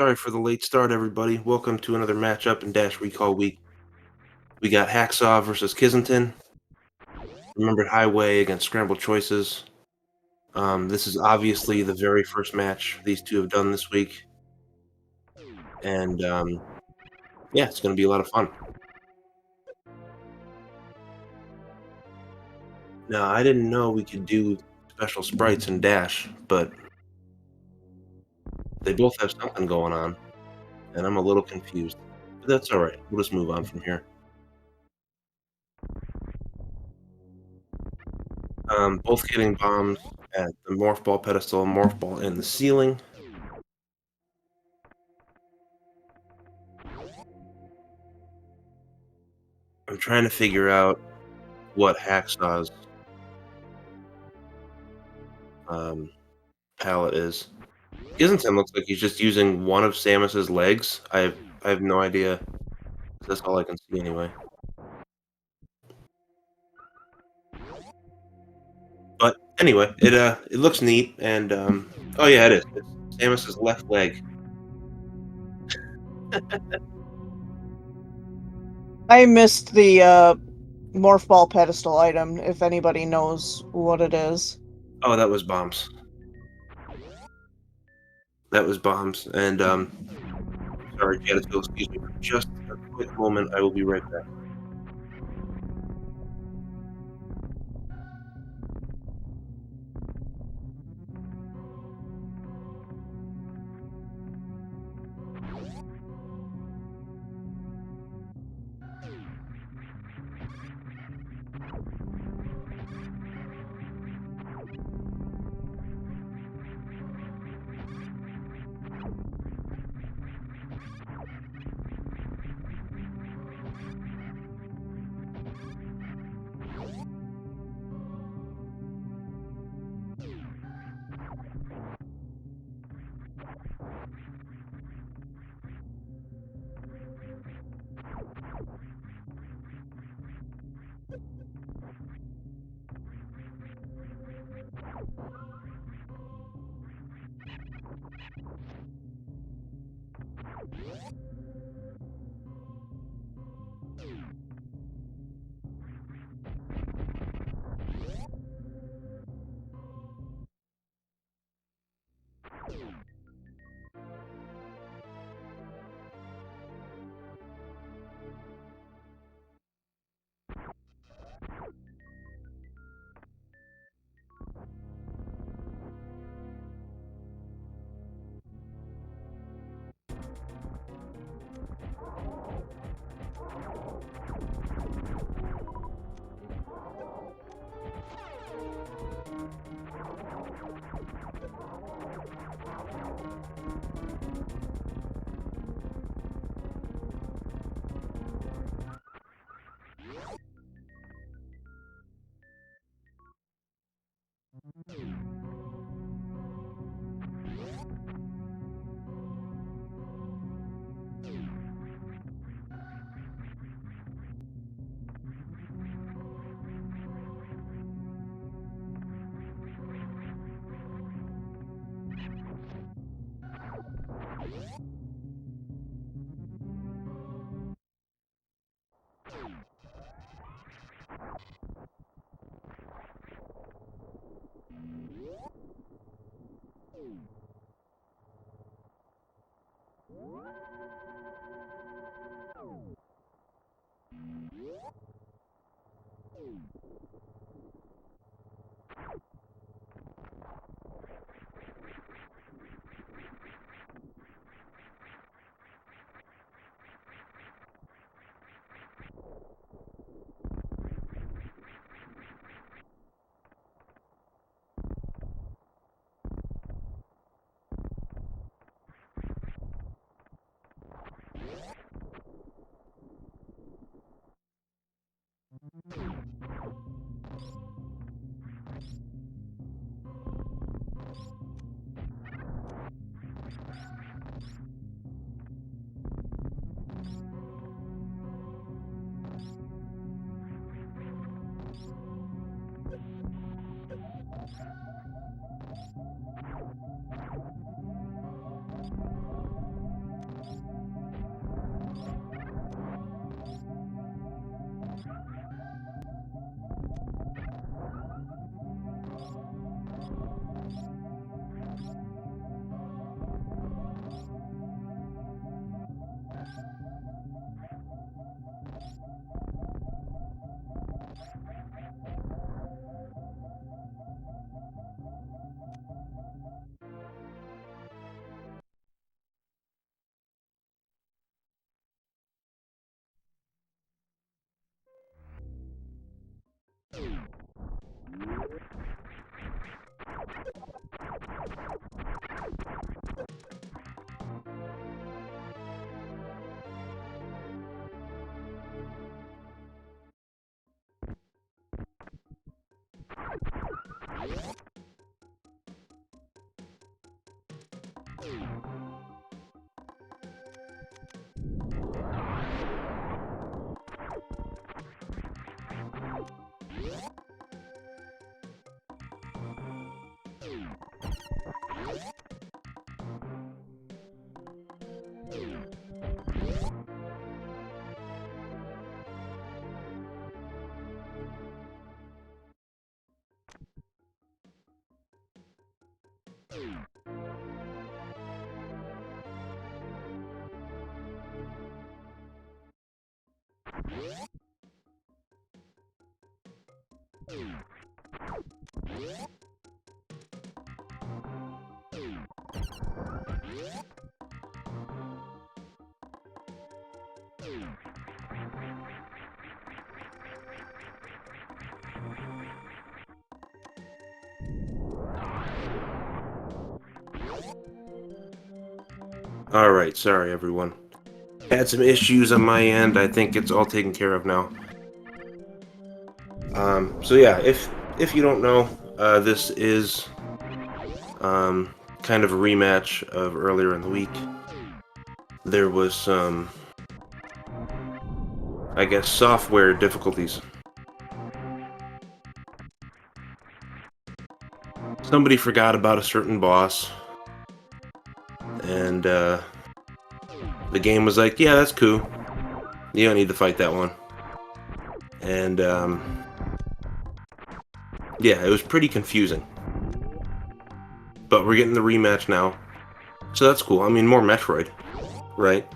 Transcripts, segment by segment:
Sorry for the late start, everybody. Welcome to another matchup in Dash Recall Week. We got Hacksaw versus Kissington. Remembered Highway against Scrambled Choices. This is obviously the very first match these two have done this week. And, yeah, it's going to be a lot of fun. Now, I didn't know we could do special sprites in Dash, but they both have something going on, and I'm a little confused. But that's alright. We'll just move on from here. Both getting bombs at the Morph Ball pedestal, Morph Ball in the ceiling. I'm trying to figure out what Hacksaw's palette is. Islington looks like he's just using one of Samus's legs. I have no idea. That's all I can see anyway. But anyway, it looks neat, and oh yeah, it is. It's Samus's left leg. I missed the morph ball pedestal item, if anybody knows what it is. Oh, that was bombs. That was bombs, and sorry, Janice, excuse me for just a quick moment. I will be right back. Alright, sorry everyone. Had some issues on my end. I think it's all taken care of now. So yeah, if you don't know, this is kind of a rematch of earlier in the week. There was some, I guess, software difficulties. Somebody forgot about a certain boss, and the game was like, yeah, that's cool. You don't need to fight that one. And yeah, it was pretty confusing. But we're getting the rematch now, so that's cool. I mean, more Metroid, right?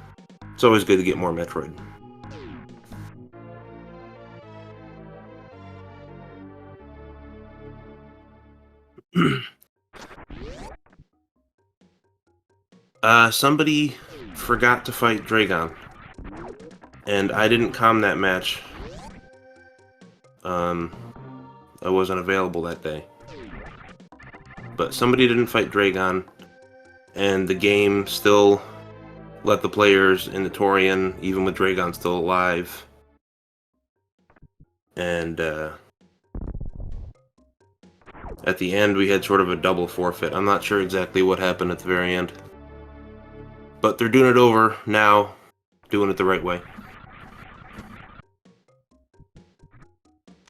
It's always good to get more Metroid. Somebody forgot to fight Dragon, and I didn't comm that match. I wasn't available that day. But somebody didn't fight Dragon, and the game still let the players in the Torian, even with Dragon still alive. And at the end, we had sort of a double forfeit. I'm not sure exactly what happened at the very end. But they're doing it over now, doing it the right way.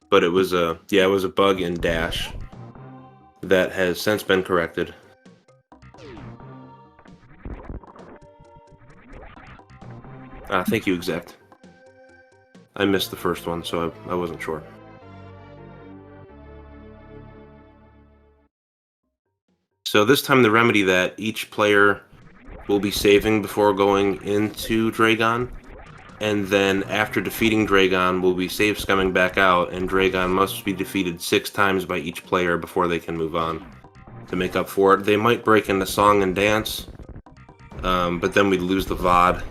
But it was a bug in Dash that has since been corrected. Thank you, Exact. I missed the first one, so I wasn't sure. So this time the remedy that each player will be saving before going into Dragon, and then after defeating Dragon will be save scumming back out, and Dragon must be defeated 6 times by each player before they can move on to make up for it. They might break into song and dance, but then we'd lose the VOD.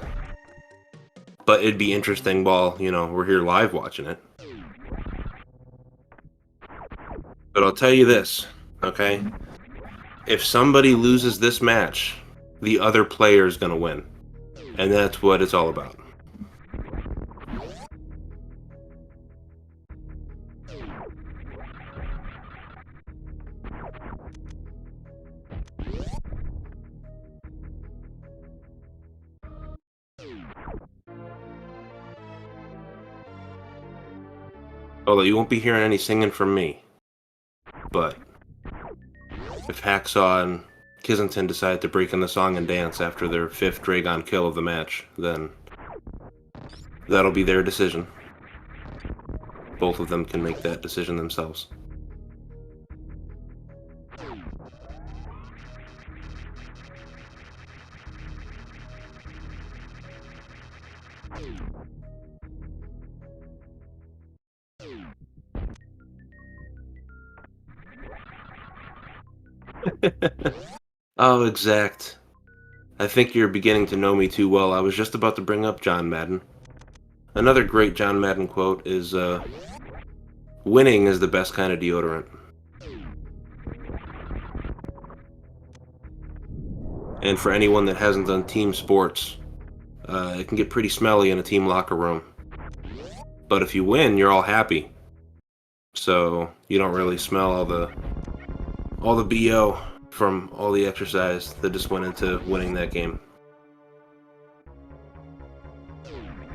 But it'd be interesting while, you know, we're here live watching it. But I'll tell you this, okay? If somebody loses this match, the other player is going to win. And that's what it's all about. Although you won't be hearing any singing from me. But if Hacksaw and Kissington decide to break in the song and dance after their 5th Dragon kill of the match, then that'll be their decision. Both of them can make that decision themselves. Oh, Exact. I think you're beginning to know me too well. I was just about to bring up John Madden. Another great John Madden quote is, winning is the best kind of deodorant. And for anyone that hasn't done team sports, it can get pretty smelly in a team locker room. But if you win, you're all happy. So you don't really smell all the BO from all the exercise that just went into winning that game.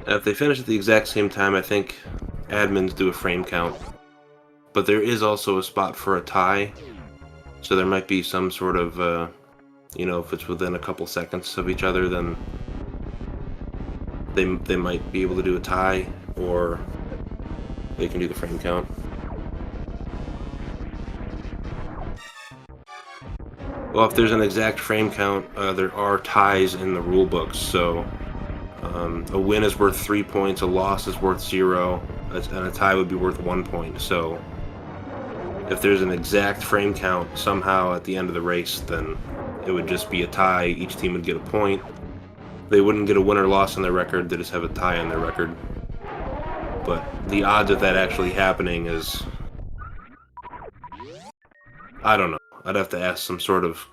If they finish at the exact same time, I think admins do a frame count. But there is also a spot for a tie, so there might be some sort of, if it's within a couple seconds of each other, then they might be able to do a tie, or they can do the frame count. Well, if there's an exact frame count, there are ties in the rule books, so a win is worth 3 points, a loss is worth 0, and a tie would be worth 1 point. So if there's an exact frame count somehow at the end of the race, then it would just be a tie. Each team would get a point. They wouldn't get a win or loss on their record, they just have a tie on their record. But the odds of that actually happening is... I don't know. I'd have to ask some sort of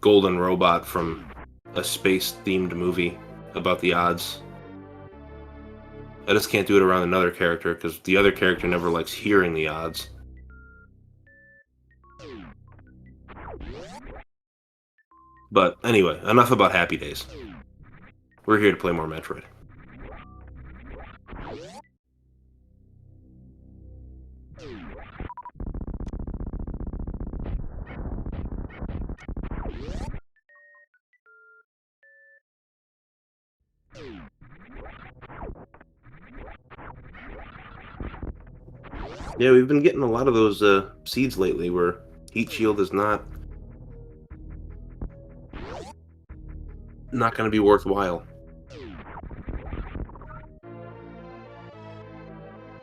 golden robot from a space-themed movie about the odds. I just can't do it around another character, because the other character never likes hearing the odds. But anyway, enough about Happy Days. We're here to play more Metroid. Yeah, we've been getting a lot of those seeds lately where heat shield is not going to be worthwhile.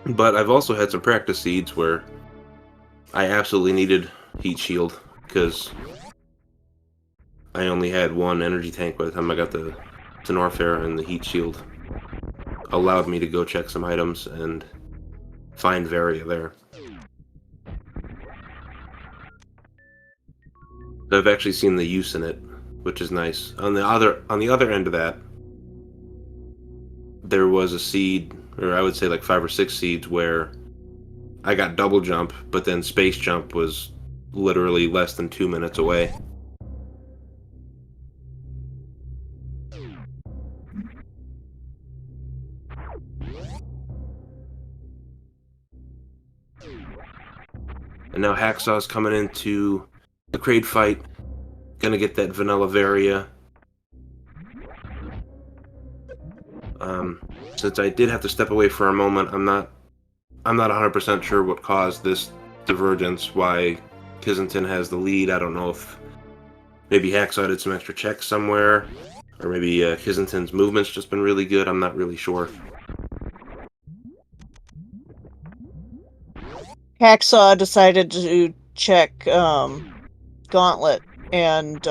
But I've also had some practice seeds where I absolutely needed heat shield because I only had one energy tank by the time I got to Norfair, and the heat shield allowed me to go check some items and find Varia there. So I've actually seen the use in it, which is nice. On the other end of that, there was a seed, or I would say like 5 or 6 seeds, where I got double jump, but then space jump was literally less than 2 minutes away. And now Hacksaw's coming into the Kraid fight, gonna get that vanilla Varia. Since I did have to step away for a moment, I'm not 100% sure what caused this divergence, why Kizington has the lead. I don't know if maybe Hacksaw did some extra checks somewhere, or maybe Kizington's movement's just been really good. I'm not really sure. Hacksaw decided to check Gauntlet, and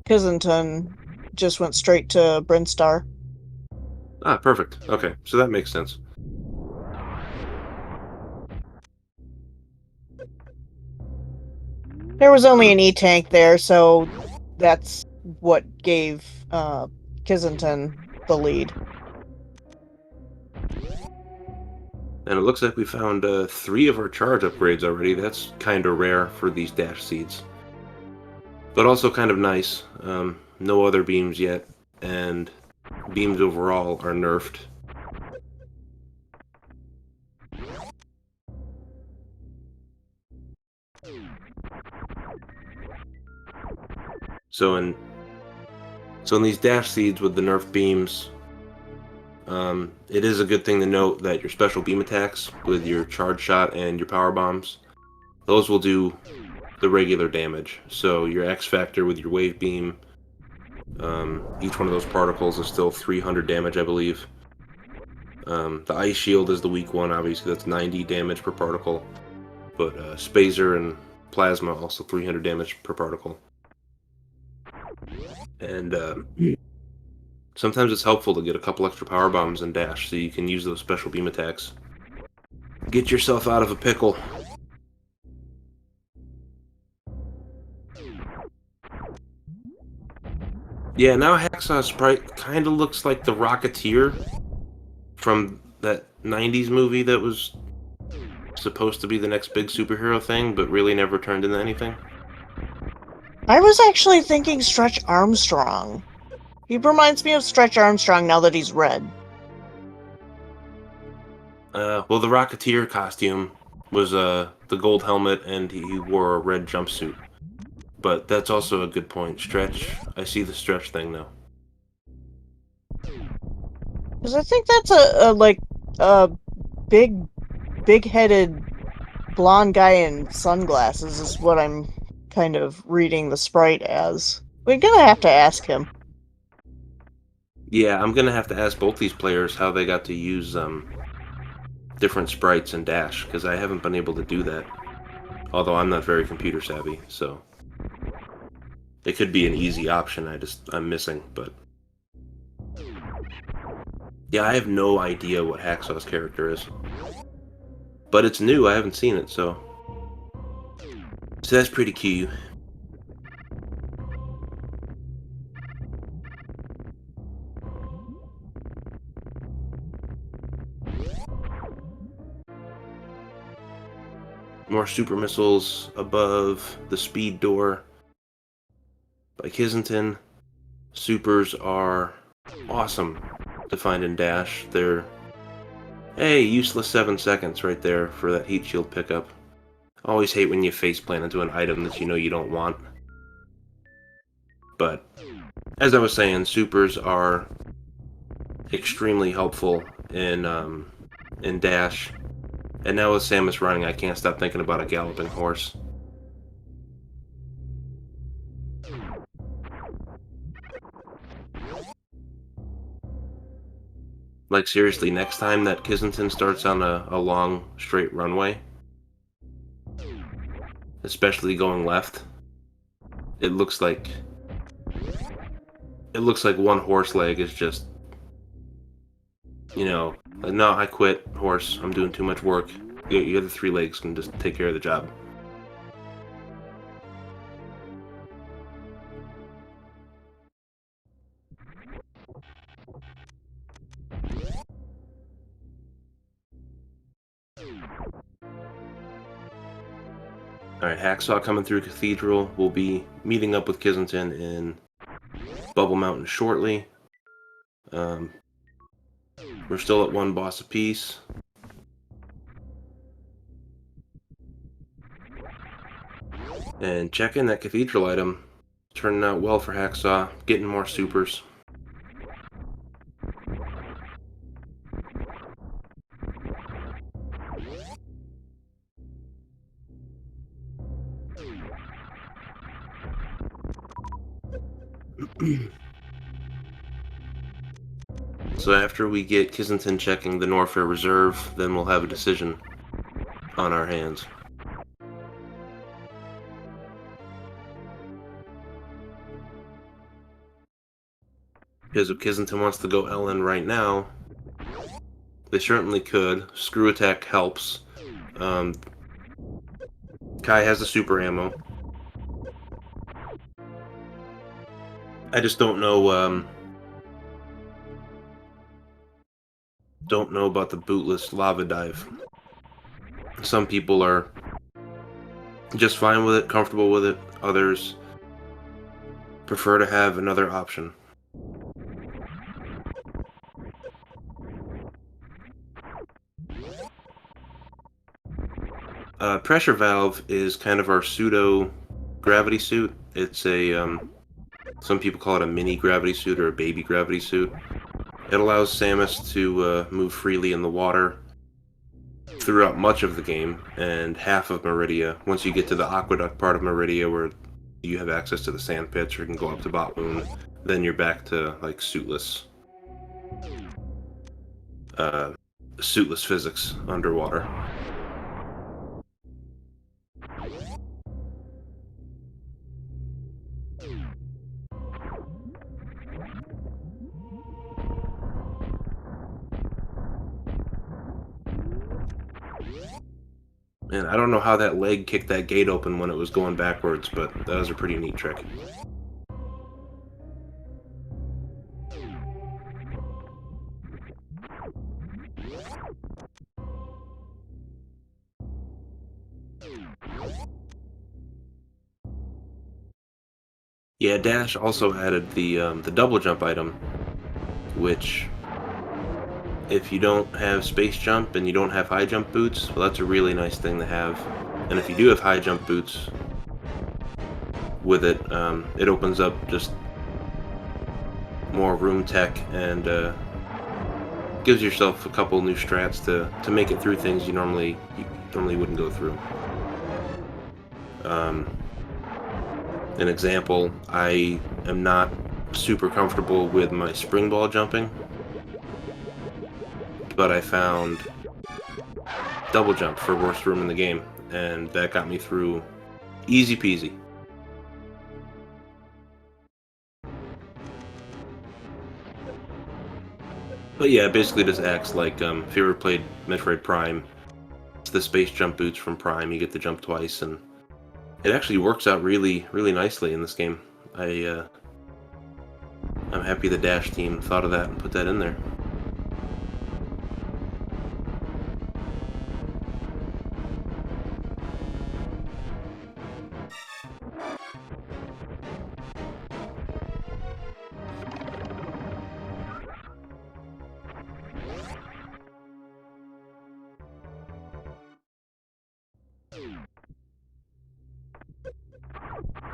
Kizington just went straight to Brinstar. Ah, perfect. Okay, so that makes sense. There was only an E-tank there, so that's what gave Kizington the lead. And it looks like we found 3 of our charge upgrades already. That's kind of rare for these dash seeds. But also kind of nice. No other beams yet, and beams overall are nerfed. So in these dash seeds with the nerf beams, it is a good thing to note that your special beam attacks with your charge shot and your power bombs, those will do the regular damage. So your X Factor with your wave beam, each one of those particles is still 300 damage, I believe. The Ice Shield is the weak one, obviously that's 90 damage per particle. But Spazer and Plasma also 300 damage per particle. And sometimes it's helpful to get a couple extra power bombs in dash so you can use those special beam attacks. Get yourself out of a pickle. Yeah, now Hacksaw's sprite kind of looks like the Rocketeer from that 90s movie that was supposed to be the next big superhero thing, but really never turned into anything. I was actually thinking Stretch Armstrong. He reminds me of Stretch Armstrong now that he's red. Well, the Rocketeer costume was the gold helmet, and he wore a red jumpsuit. But that's also a good point. Stretch, I see the Stretch thing now. Because I think that's a big-headed blonde guy in sunglasses is what I'm kind of reading the sprite as. We're gonna have to ask him. Yeah, I'm gonna have to ask both these players how they got to use different sprites in Dash, because I haven't been able to do that. Although I'm not very computer savvy, so it could be an easy option I'm missing, but yeah, I have no idea what Hacksaw's character is. But it's new, I haven't seen it, so that's pretty key. More super missiles above the speed door by Kizington. Supers are awesome to find in Dash. They're, hey, useless 7 seconds right there for that heat shield pickup. Always hate when you faceplant into an item that you know you don't want. But, as I was saying, supers are extremely helpful in Dash. And now with Samus running, I can't stop thinking about a galloping horse. Like, seriously, next time that Kizington starts on a long, straight runway, especially going left, it looks like one horse leg is just, you know, like, no, I quit, horse, I'm doing too much work. Your other 3 legs can just take care of the job. Alright, Hacksaw coming through Cathedral. We'll be meeting up with Kizington in Bubble Mountain shortly. We're still at 1 boss apiece. And check in that Cathedral item. Turning out well for Hacksaw. Getting more supers. So after we get Kizington checking the Norfair Reserve, then we'll have a decision on our hands. Because if Kizington wants to go LN right now, they certainly could. Screw attack helps. Kai has the super ammo. I just don't know about the bootless lava dive. Some people are just fine with it, comfortable with it. Others prefer to have another option. Pressure valve is kind of our pseudo gravity suit. It's a some people call it a mini gravity suit or a baby gravity suit. It allows Samus to move freely in the water throughout much of the game and half of Meridia. Once you get to the aqueduct part of Meridia where you have access to the sand pits or you can go up to Botwoon, then you're back to like suitless physics underwater. And I don't know how that leg kicked that gate open when it was going backwards, but that was a pretty neat trick. Yeah, Dash also added the double jump item, which if you don't have space jump and you don't have high jump boots, well, that's a really nice thing to have. And if you do have high jump boots with it, it opens up just more room tech and gives yourself a couple new strats to make it through things you normally wouldn't go through. Um, an example, I am not super comfortable with my spring ball jumping, but I found double jump for worst room in the game, and that got me through easy peasy. But yeah, it basically just acts like if you ever played Metroid Prime, it's the space jump boots from Prime. You get to jump twice, and it actually works out really, really nicely in this game. I'm happy the Dash team thought of that and put that in there.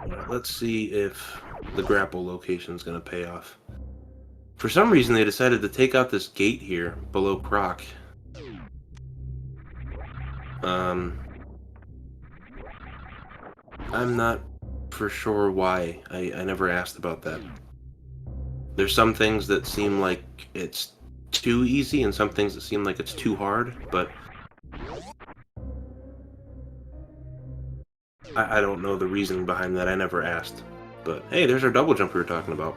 Alright, let's see if the grapple location is going to pay off. For some reason, they decided to take out this gate here below Croc. Um, I'm not for sure why. I never asked about that. There's some things that seem like it's too easy and some things that seem like it's too hard, but I don't know the reason behind that. I never asked. But hey, there's our double jump we were talking about.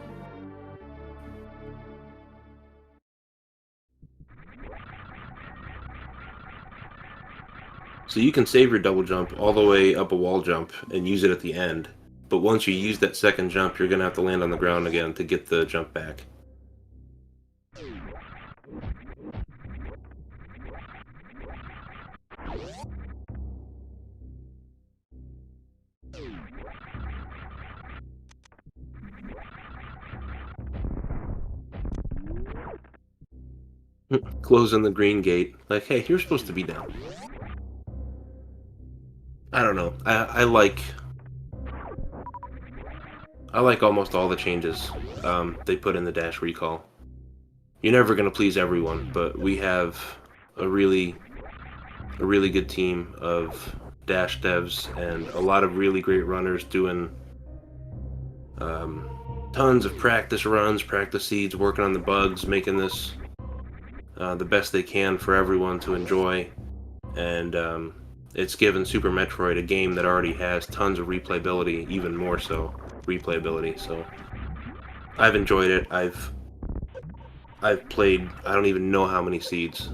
So you can save your double jump all the way up a wall jump and use it at the end. But once you use that second jump, you're going to have to land on the ground again to get the jump back. Closing the green gate. Like, hey, you're supposed to be down. I don't know. I like almost all the changes they put in the Dash Recall. You're never going to please everyone, but we have a really good team of Dash devs and a lot of really great runners doing tons of practice runs, practice seeds, working on the bugs, making this the best they can for everyone to enjoy. And it's given Super Metroid, a game that already has tons of replayability, even more so replayability. So I've enjoyed it. I've played I don't even know how many seeds.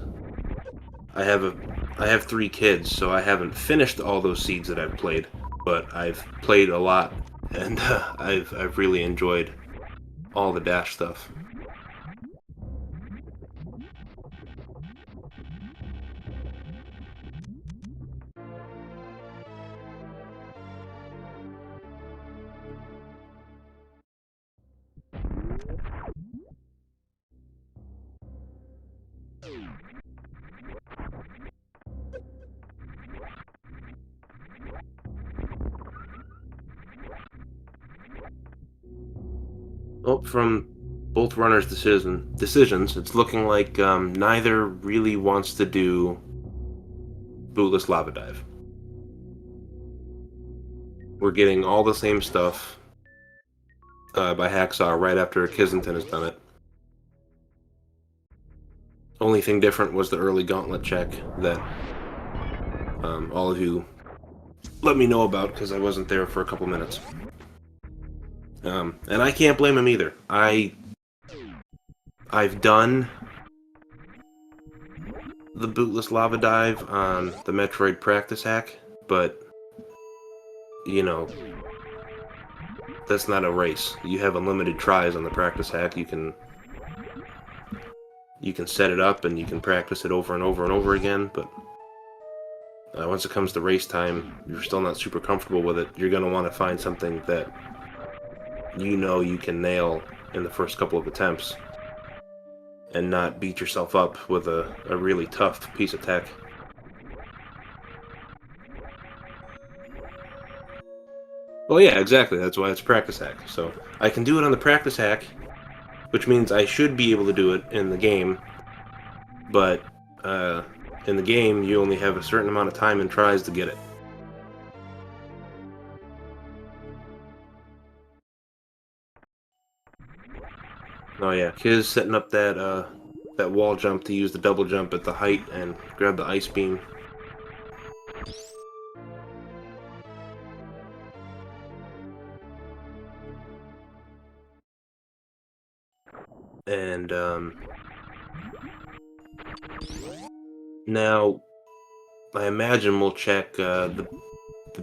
I have 3 kids, so I haven't finished all those seeds that I've played, but I've played a lot, and I've really enjoyed all the Dash stuff. Oh, from both runners' decisions, it's looking like neither really wants to do Bootless Lava Dive. We're getting all the same stuff by Hacksaw right after Kizenton has done it. Only thing different was the early gauntlet check that all of you let me know about because I wasn't there for a couple minutes. And I can't blame him either. I've done the Bootless Lava Dive on the Metroid practice hack, but you know, that's not a race. You have unlimited tries on the practice hack. You can set it up and you can practice it over and over and over again, but once it comes to race time, you're still not super comfortable with it. You're going to want to find something that you know you can nail in the first couple of attempts and not beat yourself up with a really tough piece of tech. Well, yeah, exactly. That's why it's practice hack. So I can do it on the practice hack, which means I should be able to do it in the game. But in the game, you only have a certain amount of time and tries to get it. Oh yeah, Kiz setting up that wall jump to use the double jump at the height and grab the ice beam. And now I imagine we'll check the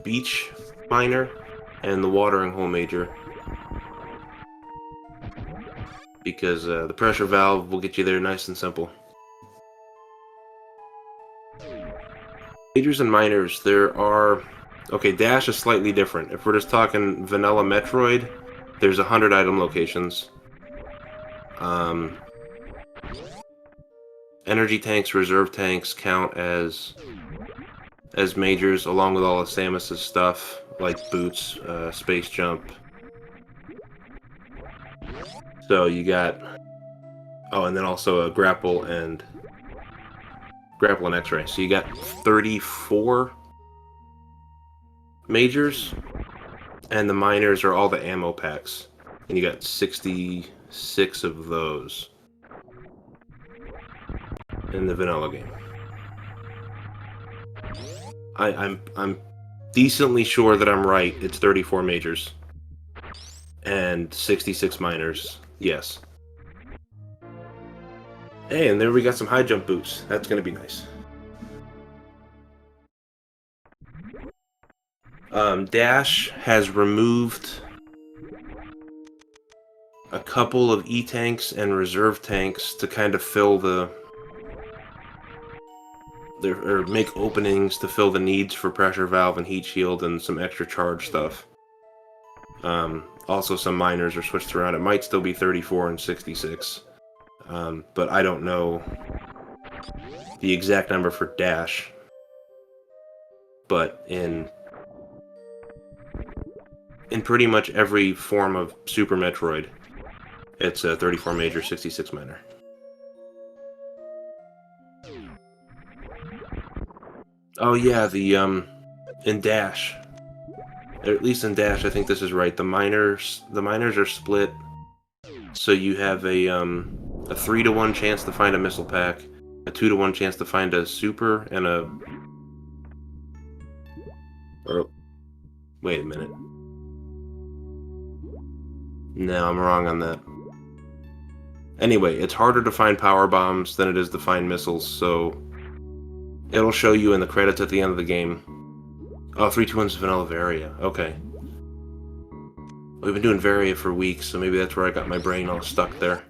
beach miner and the watering hole major, because the pressure valve will get you there nice and simple. Majors and minors, there are... Okay, Dash is slightly different. If we're just talking vanilla Metroid, there's 100 item locations. Energy tanks, reserve tanks count as majors, along with all of Samus's stuff, like boots, space jump. So you got... Oh, and then also a grapple and X-ray. So you got 34 majors, and the minors are all the ammo packs, and you got 66 of those in the vanilla game. I'm decently sure that I'm right. It's 34 majors and 66 minors. Yes. Hey, and there we got some high jump boots. That's gonna be nice. Dash has removed a couple of E-tanks and reserve tanks to kind of fill or make openings to fill the needs for pressure valve and heat shield and some extra charge stuff. Also, some minors are switched around. It might still be 34 and 66, but I don't know the exact number for Dash. But in pretty much every form of Super Metroid, it's a 34 major, 66 minor. Oh yeah, the in Dash, or at least in Dash, I think this is right. The minors are split, so you have a 3-to-1 chance to find a missile pack, a 2-to-1 chance to find a super, and wait a minute. No, I'm wrong on that. Anyway, it's harder to find power bombs than it is to find missiles, so it'll show you in the credits at the end of the game. Oh, 3-2-1's vanilla Varia. Okay. We've been doing Varia for weeks, so maybe that's where I got my brain all stuck there.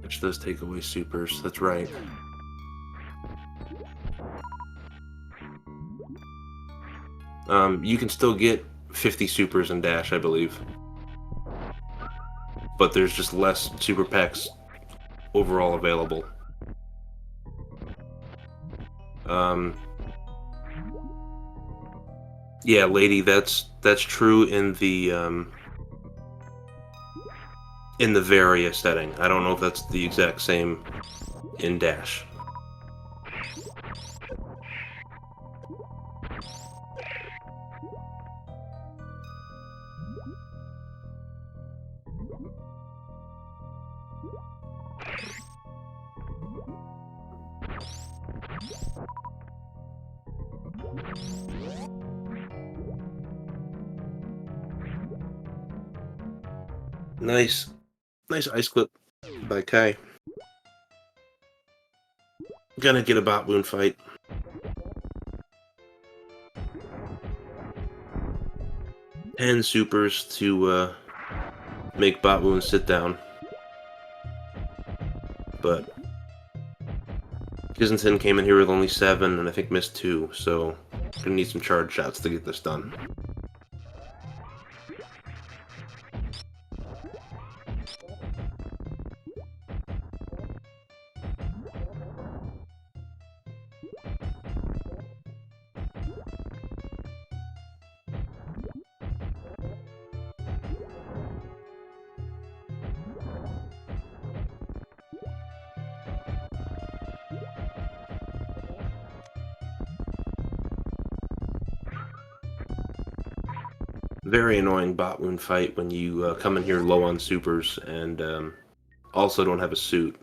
Which does take away supers, that's right. You can still get 50 supers in Dash, I believe. But there's just less super packs overall available. Yeah, lady, that's true in the Varia setting. I don't know if that's the exact same in Dash. Nice ice clip by Kai. Gonna get a bot wound fight. And supers to make bot wound sit down. But Kizenton came in here with only 7 and I think missed 2, so gonna need some charge shots to get this done. Very annoying bot wound fight when you come in here low on supers and also don't have a suit.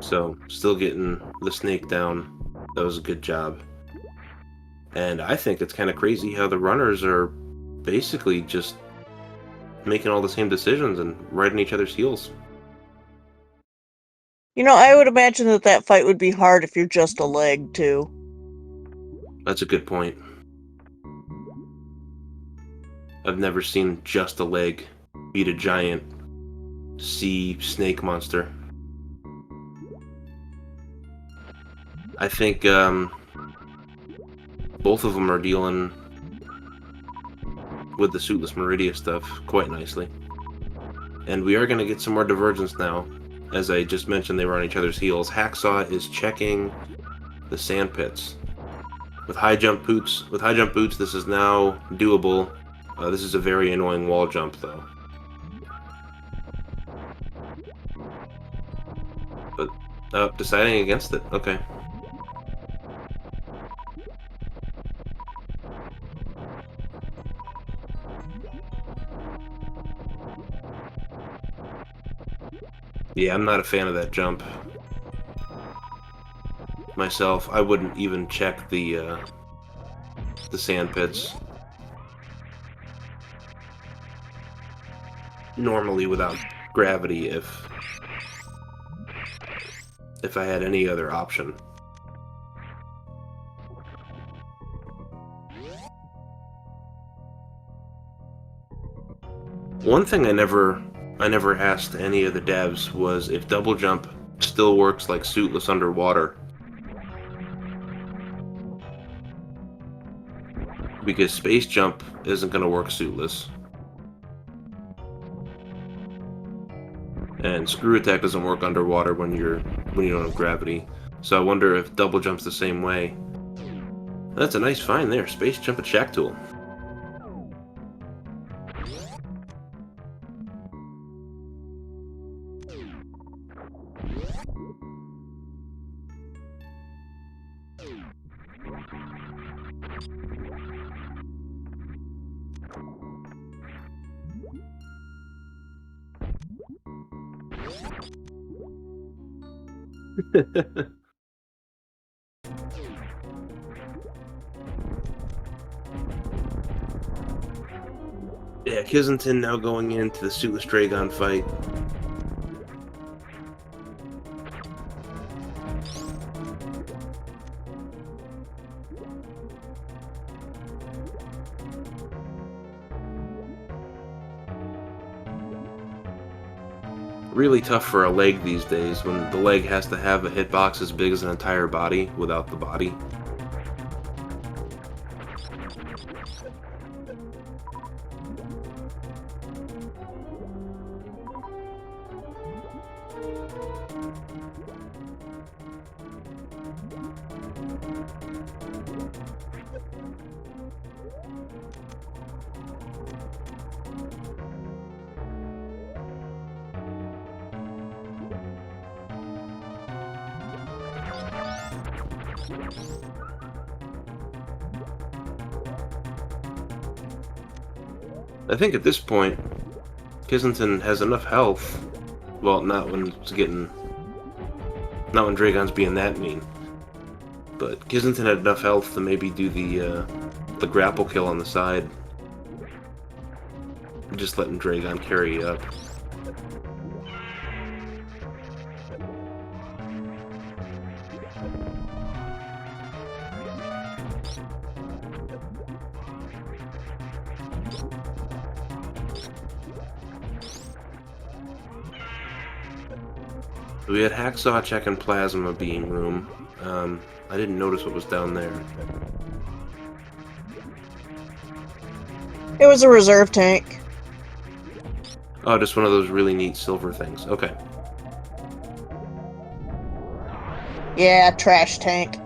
So, still getting the snake down. That was a good job. And I think it's kind of crazy how the runners are basically just making all the same decisions and riding each other's heels. You know, I would imagine that fight would be hard if you're just a leg, too. That's a good point. I've never seen just a leg beat a giant sea snake monster. I think both of them are dealing with the suitless Meridia stuff quite nicely. And we are going to get some more divergence now. As I just mentioned, they were on each other's heels. Hacksaw is checking the sand pits. With high jump boots, this is now doable. This is a very annoying wall jump, though. But deciding against it. Okay. Yeah, I'm not a fan of that jump. Myself, I wouldn't even check the sand pits. Normally without gravity if I had any other option. One thing I never asked any of the devs was if double jump still works like suitless underwater. Because space jump isn't going to work suitless. And screw attack doesn't work underwater when you don't have gravity. So I wonder if double jump's the same way. That's a nice find there. Space jump at Shack Tool. Yeah, Kissington now going into the suitless Dragon fight. Really tough for a leg these days when the leg has to have a hitbox as big as an entire body without the body. I think at this point, Kissington has enough health. Well, not when Dragon's being that mean. But Kissington had enough health to maybe do the grapple kill on the side. Just letting Dragon carry you up. We had Hacksaw checking Plasma Beam Room. I didn't notice what was down there. It was a reserve tank. Oh, just one of those really neat silver things. Okay. Yeah, trash tank.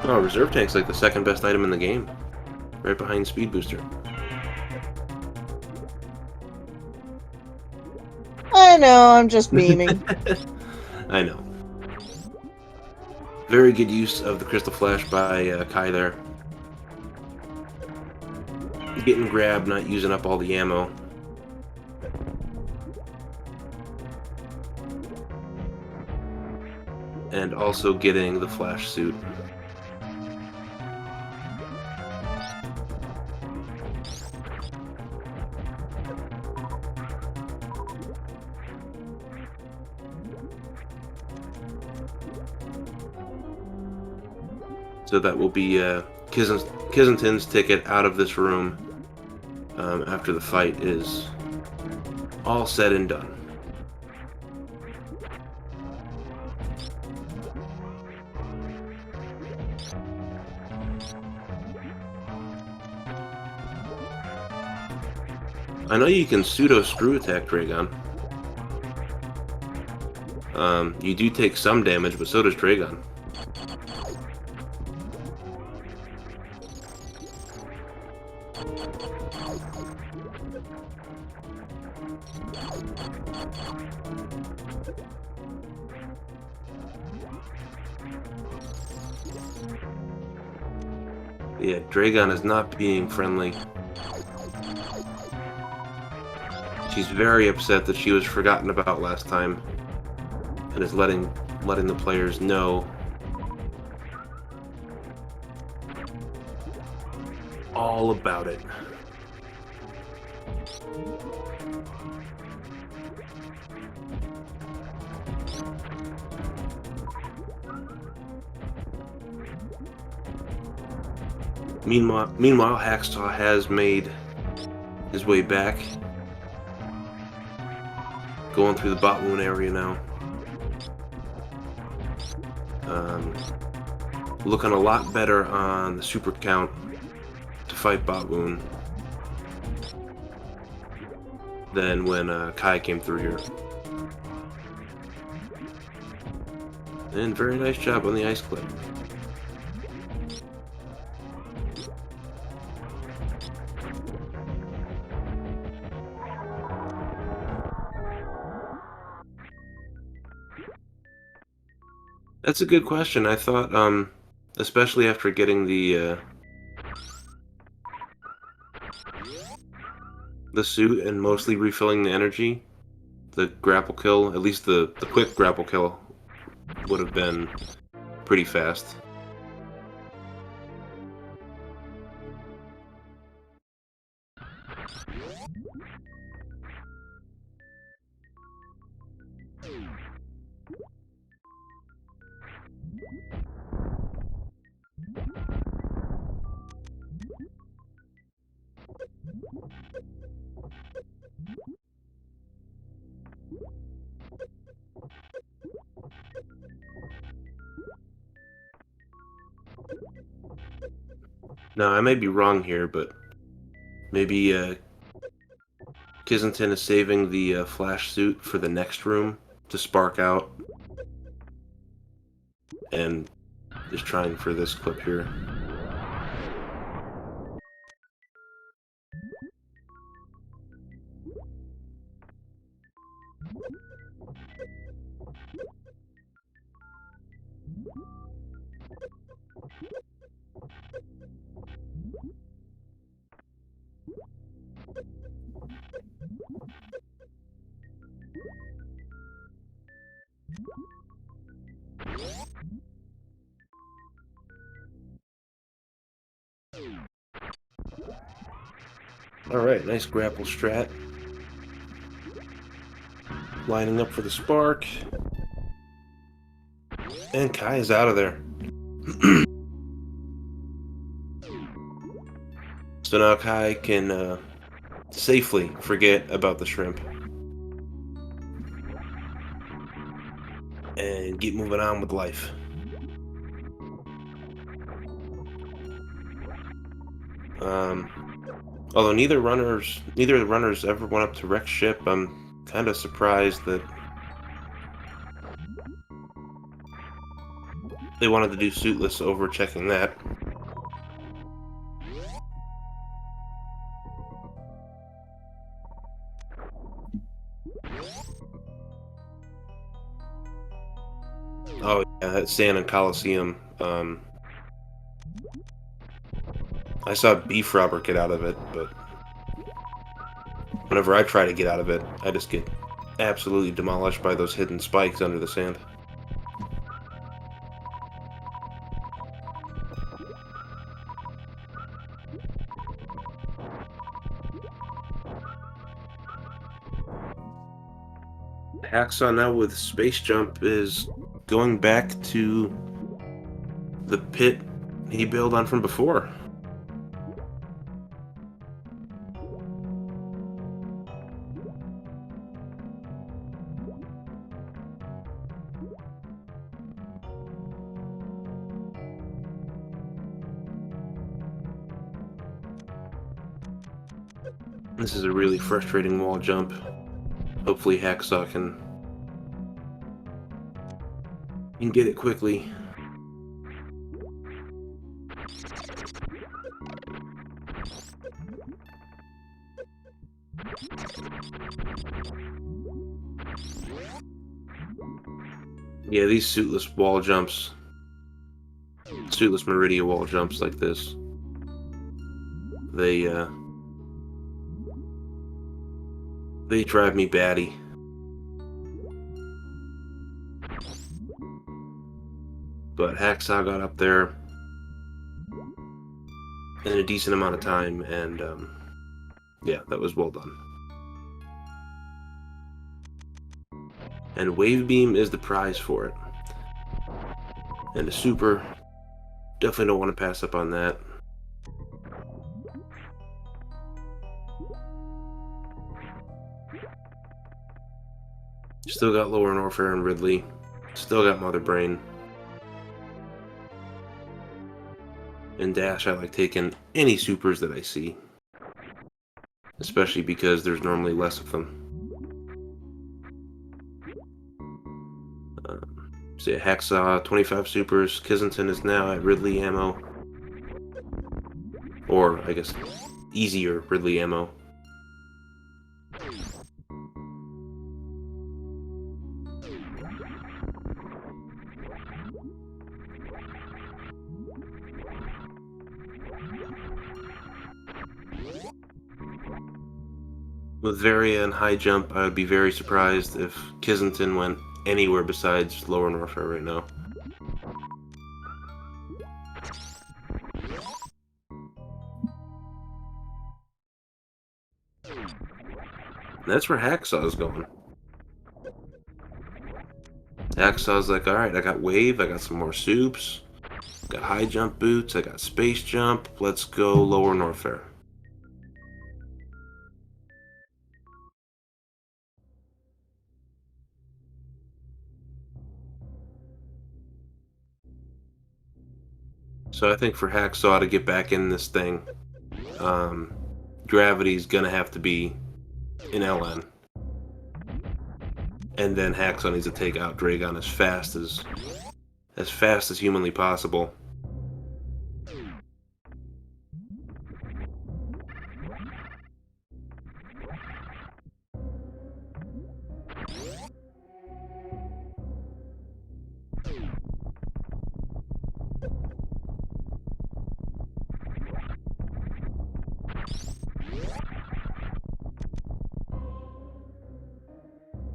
Oh, reserve tank's like the second best item in the game. Right behind Speed Booster. I know, I'm just memeing. I know. Very good use of the Crystal Flash by Kai there. Getting grabbed, not using up all the ammo. And also getting the Flash suit. So that will be Kizentin's ticket out of this room after the fight is all said and done. I know you can pseudo screw attack Dragon. You do take some damage, but so does Dragon. Yeah, Dragon is not being friendly. She's very upset that she was forgotten about last time, and is letting the players know all about it. Meanwhile, Hacksaw has made his way back, going through the bot wound area now. Looking a lot better on the super count to fight bot wound than when Kai came through here. And very nice job on the ice clip. That's a good question. I thought, especially after getting the suit and mostly refilling the energy, the grapple kill, at least the quick grapple kill, would have been pretty fast. Now, I may be wrong here, but maybe Kizentin is saving the flash suit for the next room to spark out, and is trying for this clip here. Alright, nice grapple strat. Lining up for the spark. And Kai is out of there. So now Kai can safely forget about the shrimp. And keep moving on with life. Although neither of the runners ever went up to Rex ship, I'm kind of surprised that they wanted to do suitless over checking that. Oh yeah, that Sand and Coliseum. I saw Beef Robert get out of it, but whenever I try to get out of it, I just get absolutely demolished by those hidden spikes under the sand. Hacksaw now with Space Jump is going back to the pit he bailed on from before. This is a really frustrating wall jump. Hopefully Hacksaw can get it quickly. Yeah, these suitless wall jumps, suitless Meridia wall jumps like this, they drive me batty. But Hacksaw got up there in a decent amount of time, and yeah, that was well done. And Wave Beam is the prize for it. And a super, definitely don't want to pass up on that. Still got Lower Norfair and Ridley. Still got Mother Brain. In Dash, I like taking any supers that I see. Especially because there's normally less of them. So yeah, Hacksaw, 25 supers. Kissington is now at Ridley ammo. Or, I guess, easier Ridley ammo. With Varia and High Jump, I would be very surprised if Kissington went anywhere besides Lower Norfair right now. That's where Hacksaw's going. Hacksaw's like, alright, I got Wave, I got some more soups, got High Jump boots, I got Space Jump, let's go Lower Norfair. So I think for Hacksaw to get back in this thing, Gravity's gonna have to be in LN. And then Hacksaw needs to take out Dragon as fast as humanly possible.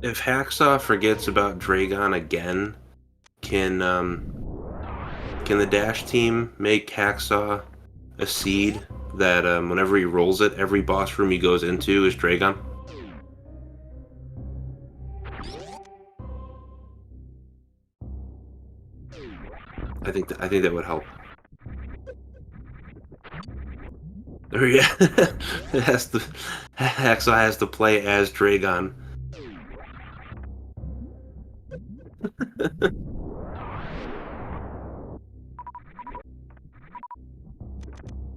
If Hacksaw forgets about Dragon again, can the Dash team make Hacksaw a seed that whenever he rolls it, every boss room he goes into is Dragon? I think that would help. Or yeah, Hacksaw has to play as Dragon.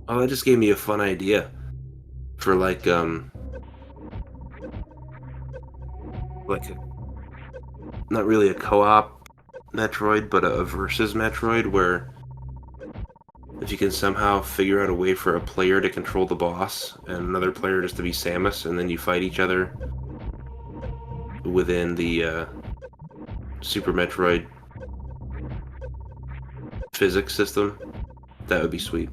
Oh, that just gave me a fun idea for like not really a co-op Metroid, but a versus Metroid where if you can somehow figure out a way for a player to control the boss and another player just to be Samus, and then you fight each other within the Super Metroid physics system, that would be sweet.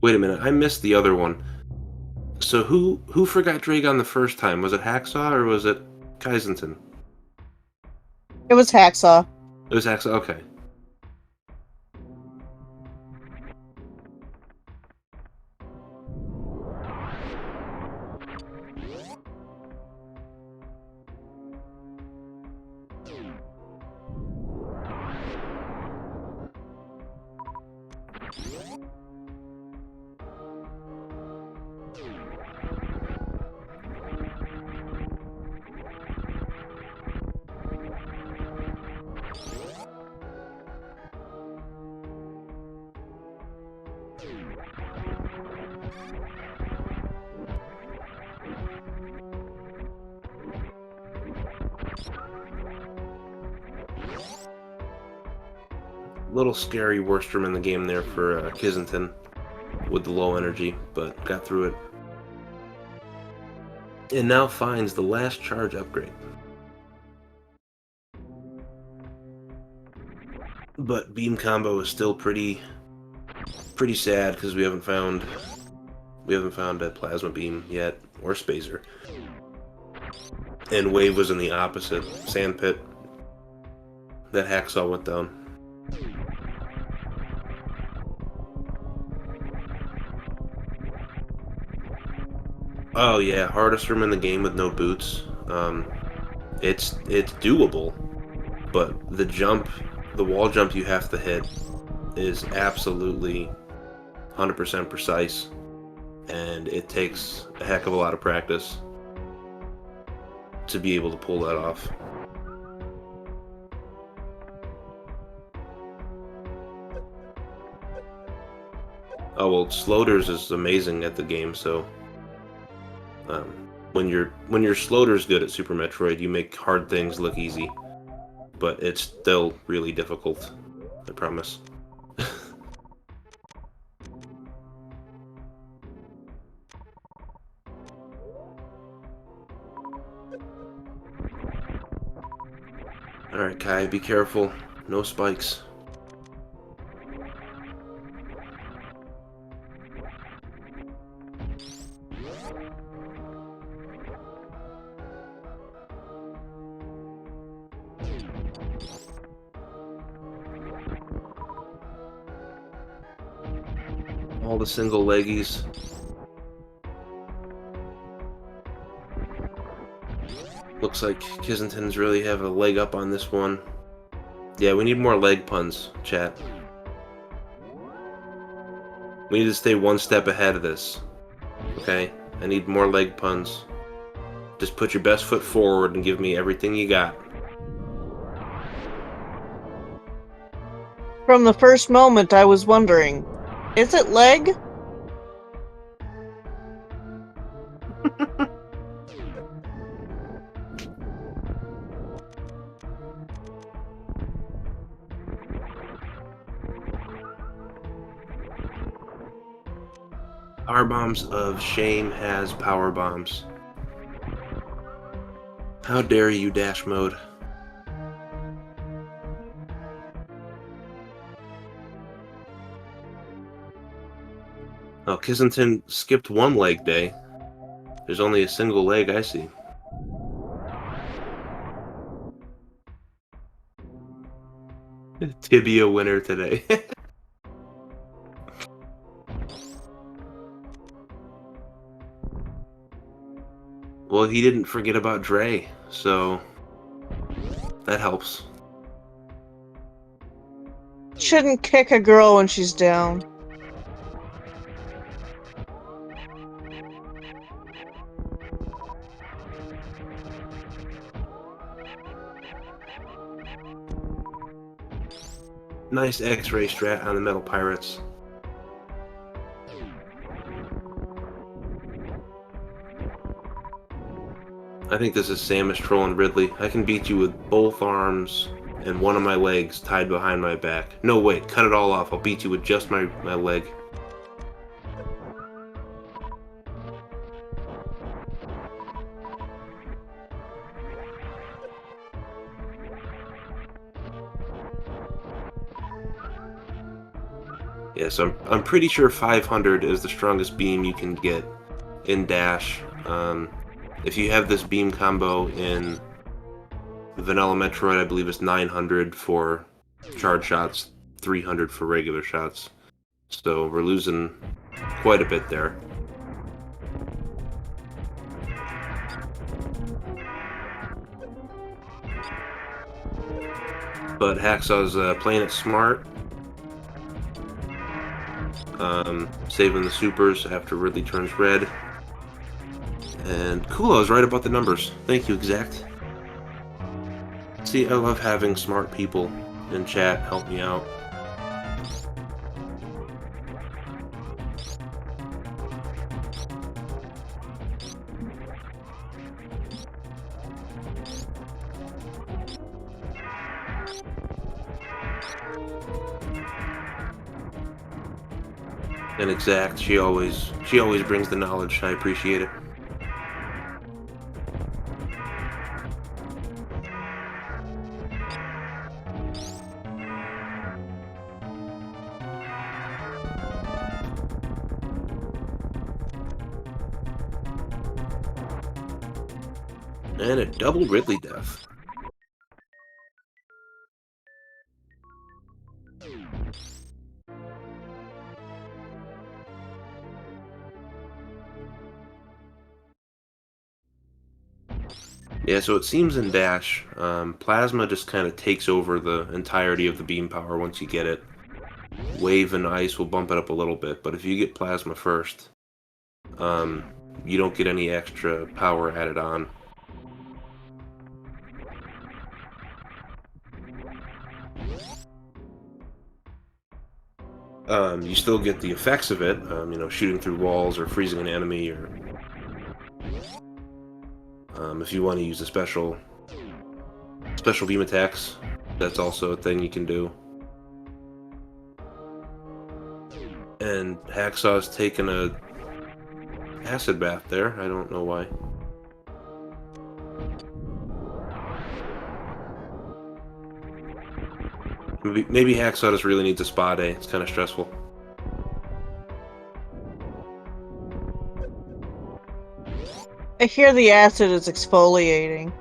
Wait a minute, I missed the other one. So who forgot Dragon the first time? Was it Hacksaw or was it Kaizenton? It was Hacksaw. It was Hacksaw. Okay. Little scary worst room in the game there for Kaizenton with the low energy, but got through it. And now finds the last charge upgrade. But beam combo is still pretty sad because we haven't found a plasma beam yet or spacer. And wave was in the opposite sand pit that Hacksaw went down. Oh yeah, hardest room in the game with no boots. It's doable, but the wall jump you have to hit is absolutely 100% precise, and it takes a heck of a lot of practice to be able to pull that off. Oh well, Sloters is amazing at the game, so when your Sloters good at Super Metroid, you make hard things look easy, but it's still really difficult, I promise. Alright, Kai, be careful. No spikes. All the single leggies. Looks like Kaizenton's really have a leg up on this one. Yeah, we need more leg puns, chat. We need to stay one step ahead of this. Okay? I need more leg puns. Just put your best foot forward and give me everything you got. From the first moment, I was wondering, is it leg? Power bombs of shame has power bombs. How dare you, dash mode? Oh, Kaizenton skipped one leg day. There's only a single leg I see. Tibia winner today. Well, he didn't forget about Dre, so that helps. Shouldn't kick a girl when she's down. Nice X-ray strat on the Metal Pirates. I think this is Samus trolling Ridley. I can beat you with both arms and one of my legs tied behind my back. No, wait, cut it all off. I'll beat you with just my leg. Yes, I'm pretty sure 500 is the strongest beam you can get in Dash. If you have this beam combo in Vanilla Metroid, I believe it's 900 for charge shots, 300 for regular shots. So we're losing quite a bit there. But Hacksaw's playing it smart. Saving the supers after Ridley turns red. And cool, I was right about the numbers. Thank you, Exact. See, I love having smart people in chat help me out. And Exact, she always brings the knowledge. I appreciate it. And a double Ridley death. Yeah, so it seems in Dash, Plasma just kind of takes over the entirety of the beam power once you get it. Wave and Ice will bump it up a little bit, but if you get Plasma first, you don't get any extra power added on. You still get the effects of it, shooting through walls or freezing an enemy, or if you want to use a special beam attacks, that's also a thing you can do. And Hacksaw's taking a acid bath there. I don't know why. Maybe Hacksaw just really needs a spa day. It's kind of stressful. I hear the acid is exfoliating.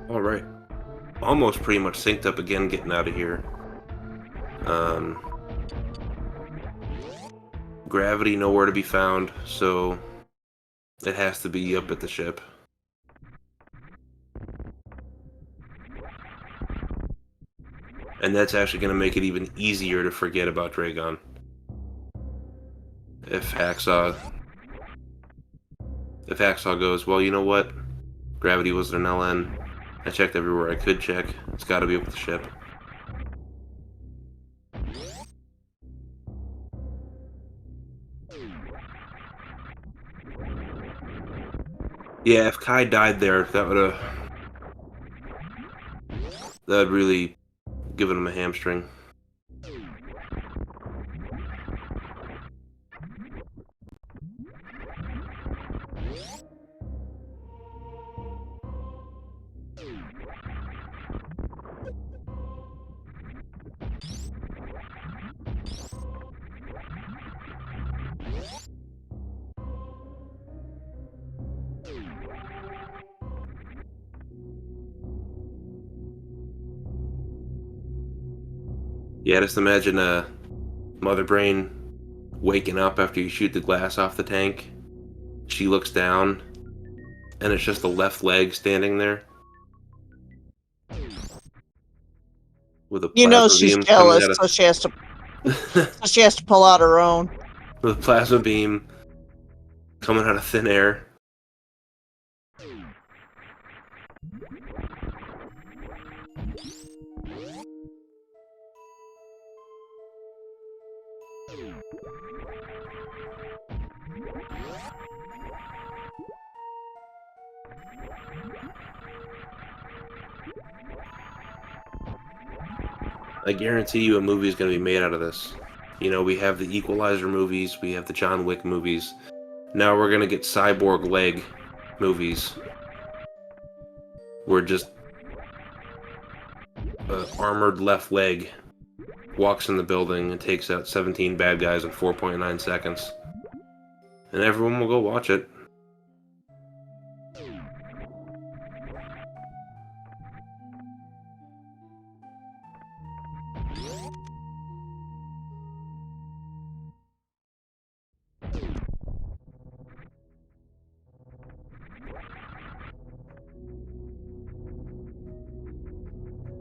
Alright. Almost pretty much synced up again getting out of here. Gravity nowhere to be found, so it has to be up at the ship. And that's actually going to make it even easier to forget about Dragon. If Hacksaw goes, well, you know what? Gravity was an LN. I checked everywhere I could check. It's got to be up with the ship. Yeah, if Kai died there, that would really given him a hamstring. Yeah, just imagine Mother Brain waking up after you shoot the glass off the tank. She looks down, and it's just the left leg standing there with a You know plasma she's beam coming jealous, out of so she has to pull out her own. with a plasma beam coming out of thin air. I guarantee you a movie is going to be made out of this. You know, we have the Equalizer movies, we have the John Wick movies. Now we're going to get Cyborg Leg movies. Where just an armored left leg walks in the building and takes out 17 bad guys in 4.9 seconds. And everyone will go watch it.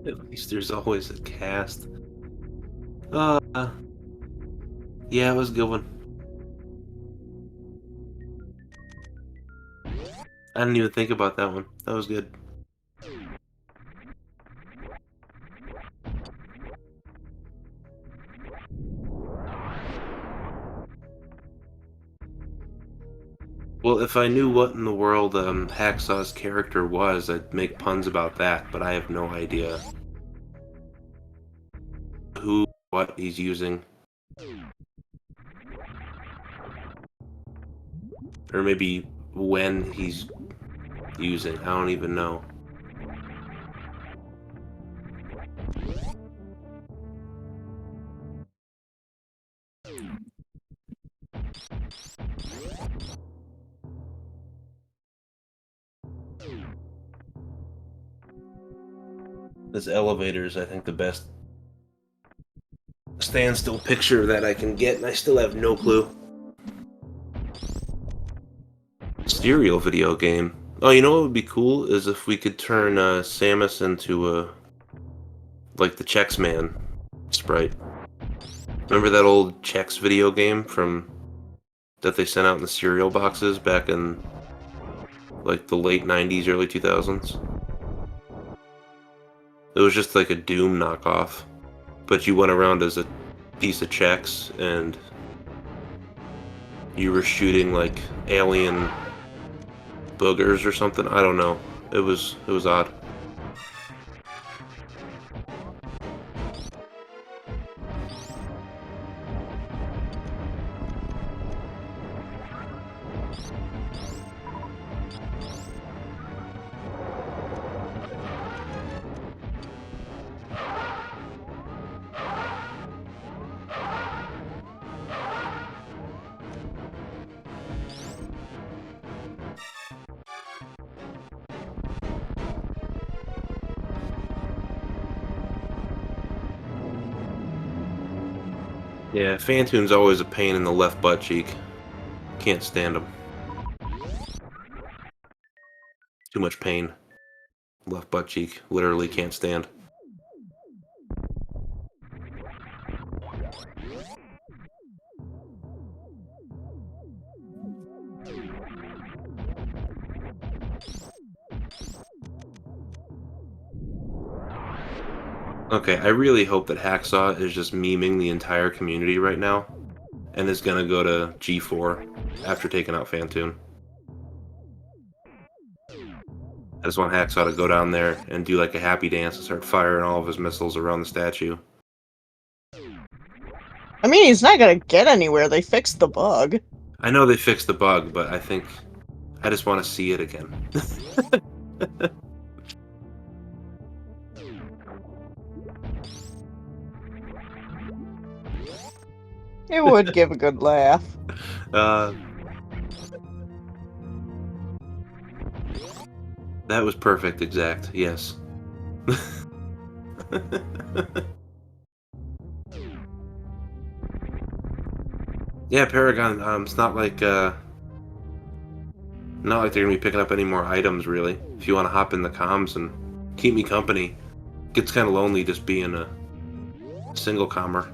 At least there's always a cast. Uh, yeah, it was a good one. I didn't even think about that one. That was good. Well, if I knew what in the world Hacksaw's character was, I'd make puns about that, but I have no idea who, what he's using. Or maybe when he's using. I don't even know. This elevator is, I think, the best standstill picture that I can get, and I still have no clue. Serial video game. Oh, you know what would be cool is if we could turn Samus into like the Chex Man sprite. Remember that old Chex video game from that they sent out in the cereal boxes back in like the late 90s, early 2000s? It was just like a Doom knockoff, but you went around as a piece of Chex and you were shooting like alien boogers or something. I don't know. It was odd. Yeah, Fantoon's always a pain in the left butt cheek. Can't stand him. Too much pain. Left butt cheek. Literally can't stand. Okay, I really hope that Hacksaw is just memeing the entire community right now and is gonna go to G4 after taking out Fantoon. I just want Hacksaw to go down there and do like a happy dance and start firing all of his missiles around the statue. I mean, he's not gonna get anywhere. They fixed the bug. I know they fixed the bug, but I think I just want to see it again. It would give a good laugh. That was perfect, exact, yes. Yeah, Paragon. It's not like they're gonna be picking up any more items, really. If you want to hop in the comms and keep me company, it gets kind of lonely just being a single commer.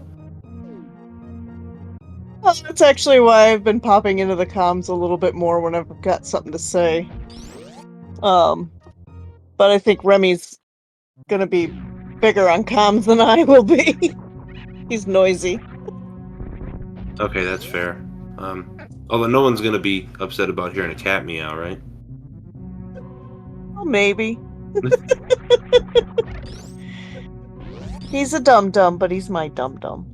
Well, that's actually why I've been popping into the comms a little bit more when I've got something to say. But I think Remy's gonna be bigger on comms than I will be. He's noisy. Okay, that's fair. Although no one's gonna be upset about hearing a cat meow, right? Well, maybe. He's a dum-dum, but he's my dum-dum.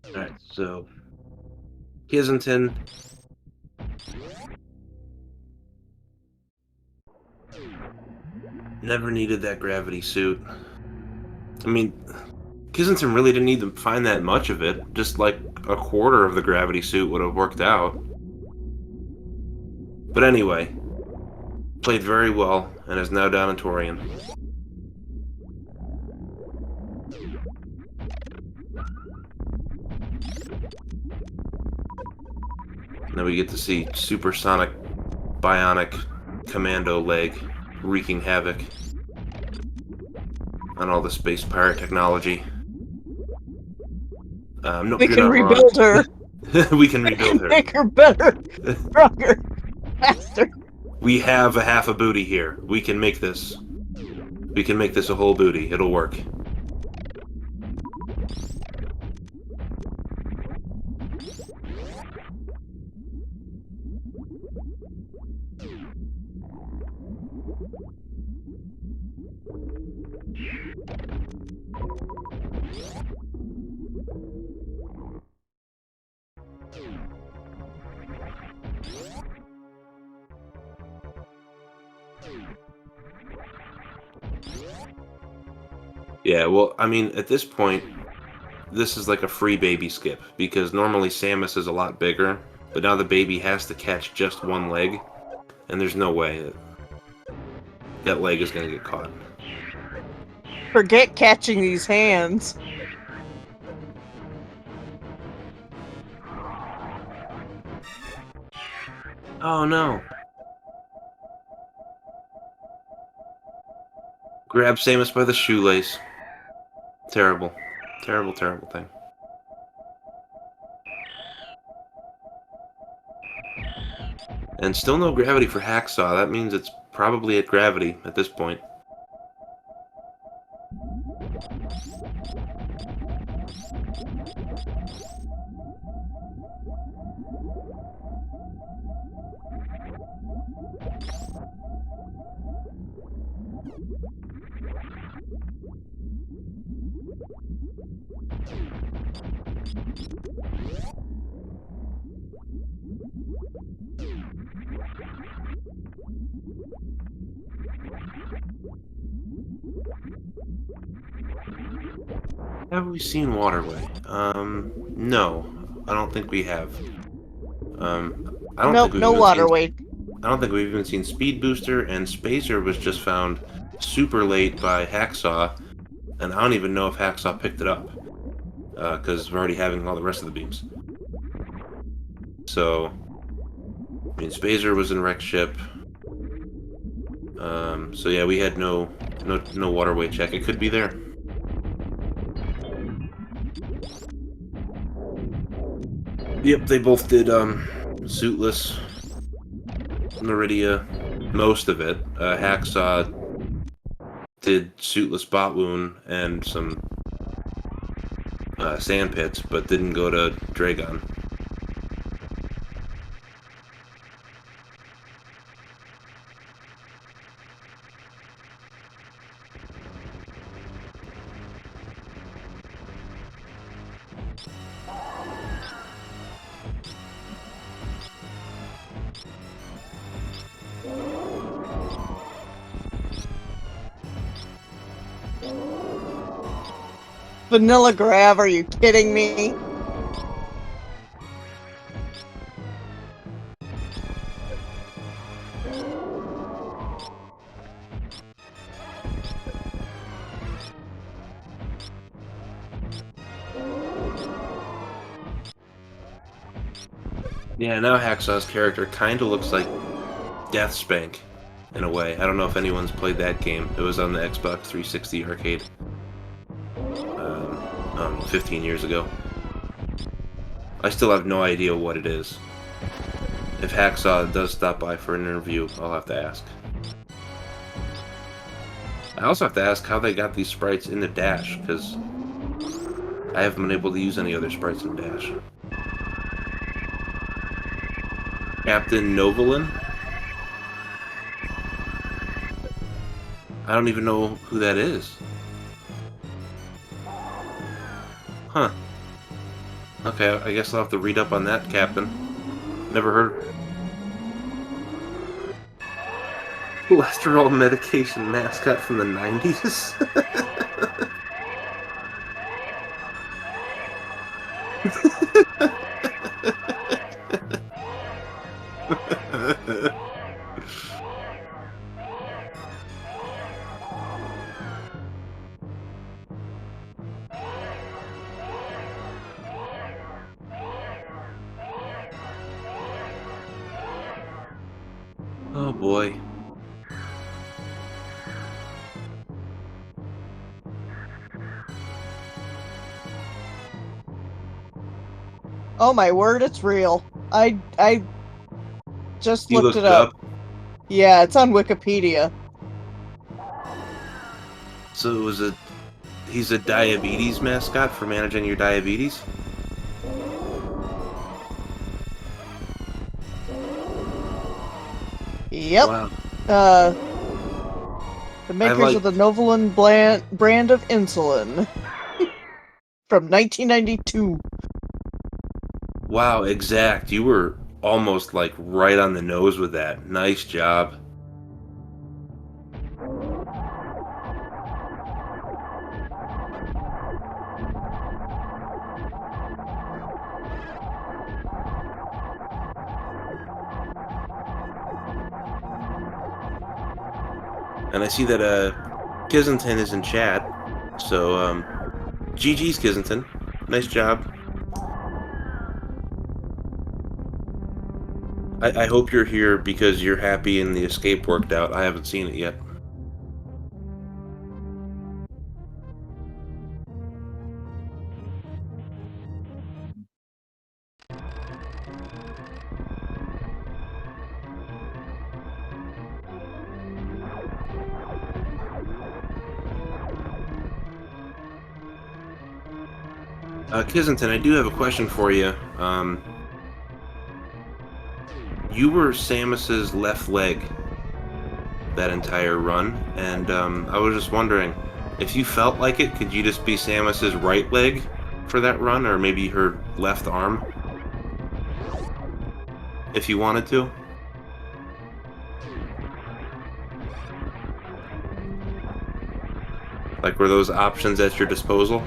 Alright, so Kizington. Never needed that gravity suit. I mean, Kizington really didn't need to find that much of it. Just like a quarter of the gravity suit would have worked out. But anyway, played very well and is now down in Torian. Now we get to see supersonic bionic commando leg wreaking havoc on all the space pirate technology. Nope, We you're can not rebuild wrong. her. We can rebuild her. Make her better, stronger, faster. We have a half a booty here. We can make this. We can make this a whole booty. It'll work. Yeah, well, I mean, at this point, this is like a free baby skip, because normally Samus is a lot bigger, but now the baby has to catch just one leg, and there's no way that that leg is going to get caught. Forget catching these hands. Oh no. Grab Samus by the shoelace. Terrible. Terrible, terrible thing. And still no gravity for Hacksaw. That means it's probably at gravity at this point. Have we seen Waterway? No. I don't think we have. I don't Nope, think we've no even waterway. I don't think we've even seen Speed Booster, and Spacer was just found super late by Hacksaw, and I don't even know if Hacksaw picked it up, because we're already having all the rest of the beams. So, I mean, Spacer was in Wreck Ship. So yeah, we had no waterway check. It could be there. Yep, they both did suitless Meridia, most of it. Hacksaw did suitless Botwoon and some sand pits, but didn't go to Dragon. Vanilla Grav, are you kidding me? Yeah, now Hacksaw's character kind of looks like Deathspank in a way. I don't know if anyone's played that game. It was on the Xbox 360 arcade. I don't know, 15 years ago. I still have no idea what it is. If Hacksaw does stop by for an interview, I'll have to ask. I also have to ask how they got these sprites in the Dash, because I haven't been able to use any other sprites in Dash. Captain Novolin? I don't even know who that is. Huh. Okay, I guess I'll have to read up on that, Captain. Never heard. Cholesterol medication mascot from the 90s? Oh boy. Oh my word, it's real. I just You looked looked it it up. up? Yeah, it's on Wikipedia. So it was he's a diabetes mascot for managing your diabetes? Yep. Wow. The makers of the Novolin brand of insulin. From 1992. Wow, exact. You were almost like right on the nose with that. Nice job. And I see that Kissington is in chat. So GG's Kissington. Nice job. I hope you're here because you're happy and the escape worked out. I haven't seen it yet. Kissington, I do have a question for you. You were Samus's left leg that entire run, and I was just wondering, if you felt like it, could you just be Samus's right leg for that run, or maybe her left arm? If you wanted to? Like, were those options at your disposal?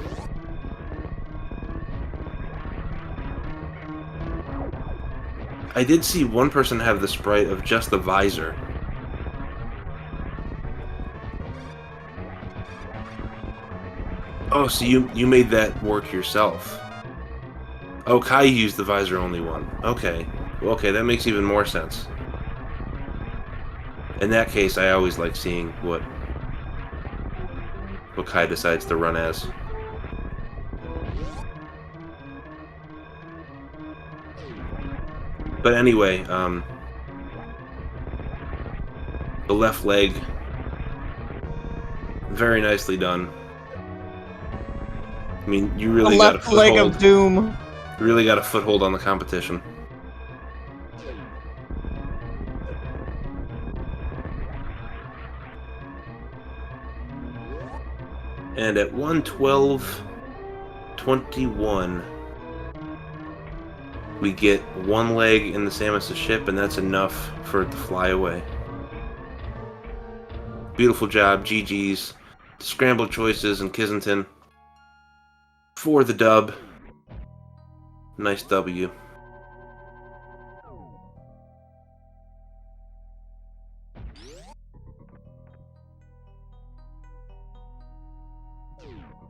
I did see one person have the sprite of just the visor. Oh, so you made that work yourself. Oh, Kai used the visor-only one. Okay. Well, okay, that makes even more sense. In that case, I always like seeing what Kai decides to run as. But anyway, the left leg, very nicely done. I mean, you really got a left leg foothold. of doom. You really got a foothold on the competition. And at 1:12:21, we get one leg in the Samus' ship, and that's enough for it to fly away. Beautiful job, GG's. Scrambled choices and Kissington for the dub. Nice W.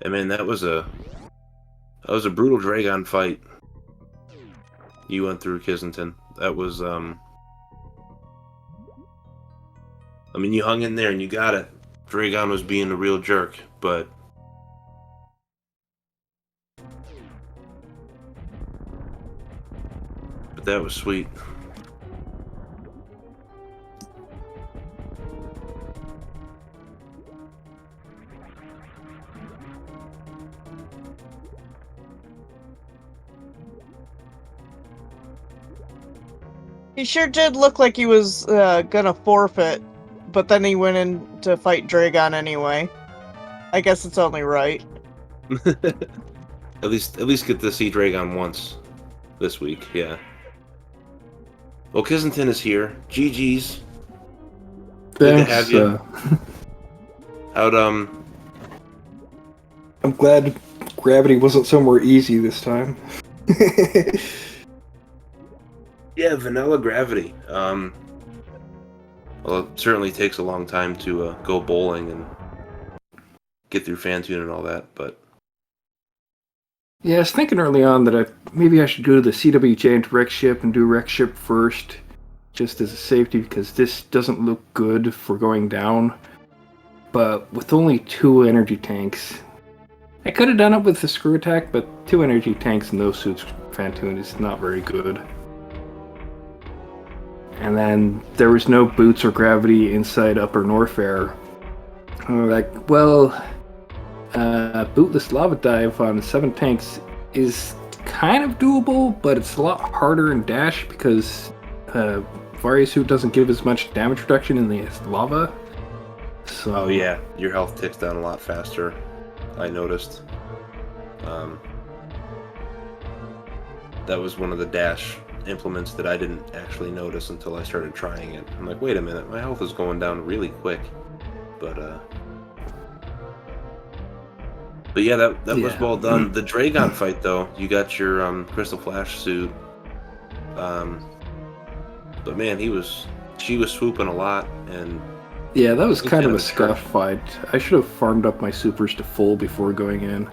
I mean, that was a brutal Dragon fight you went through, Kissington. That was I mean, you hung in there and you got it. Dragon was being a real jerk, but that was sweet. He sure did look like he was gonna forfeit, but then he went in to fight Dragon anyway. I guess it's only right. At least get to see Dragon once this week, yeah. Well, Kissington is here. GG's. Good to have you. How'd I'm glad gravity wasn't somewhere easy this time. Yeah, vanilla gravity. Well, it certainly takes a long time to go bowling and get through Fantune and all that, but yeah, I was thinking early on that maybe I should go to the CW Giant Wreck Ship and do Wreck Ship first, just as a safety, because this doesn't look good for going down. But with only 2 energy tanks, I could have done it with the screw attack, but 2 energy tanks in those suits, Fantune, is not very good. And then there was no boots or gravity inside Upper Norfair. Bootless lava dive on 7 tanks is kind of doable, but it's a lot harder in Dash because Various suit doesn't give as much damage reduction in the lava. So oh yeah, your health ticks down a lot faster. I noticed. That was one of the Dash implements that I didn't actually notice until I started trying it. I'm like, wait a minute, my health is going down really quick. But yeah, that was well done. The Dragon fight though, you got your Crystal Flash suit. But man, she was swooping a lot, and yeah, that was kind of a scuff fight. I should have farmed up my supers to full before going in.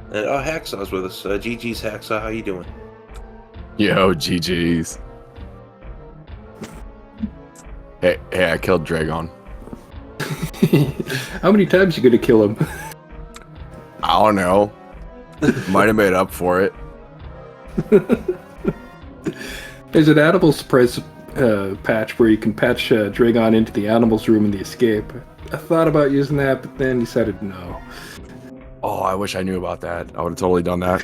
And Hacksaw's with us. GG's Hacksaw, how you doing? Yo, GG's. Hey, I killed Dragon. How many times you gonna kill him? I don't know. Might have made up for it. There's an animal surprise patch where you can patch Dragon into the animals room in the escape. I thought about using that, but then decided no. Oh, I wish I knew about that. I would have totally done that.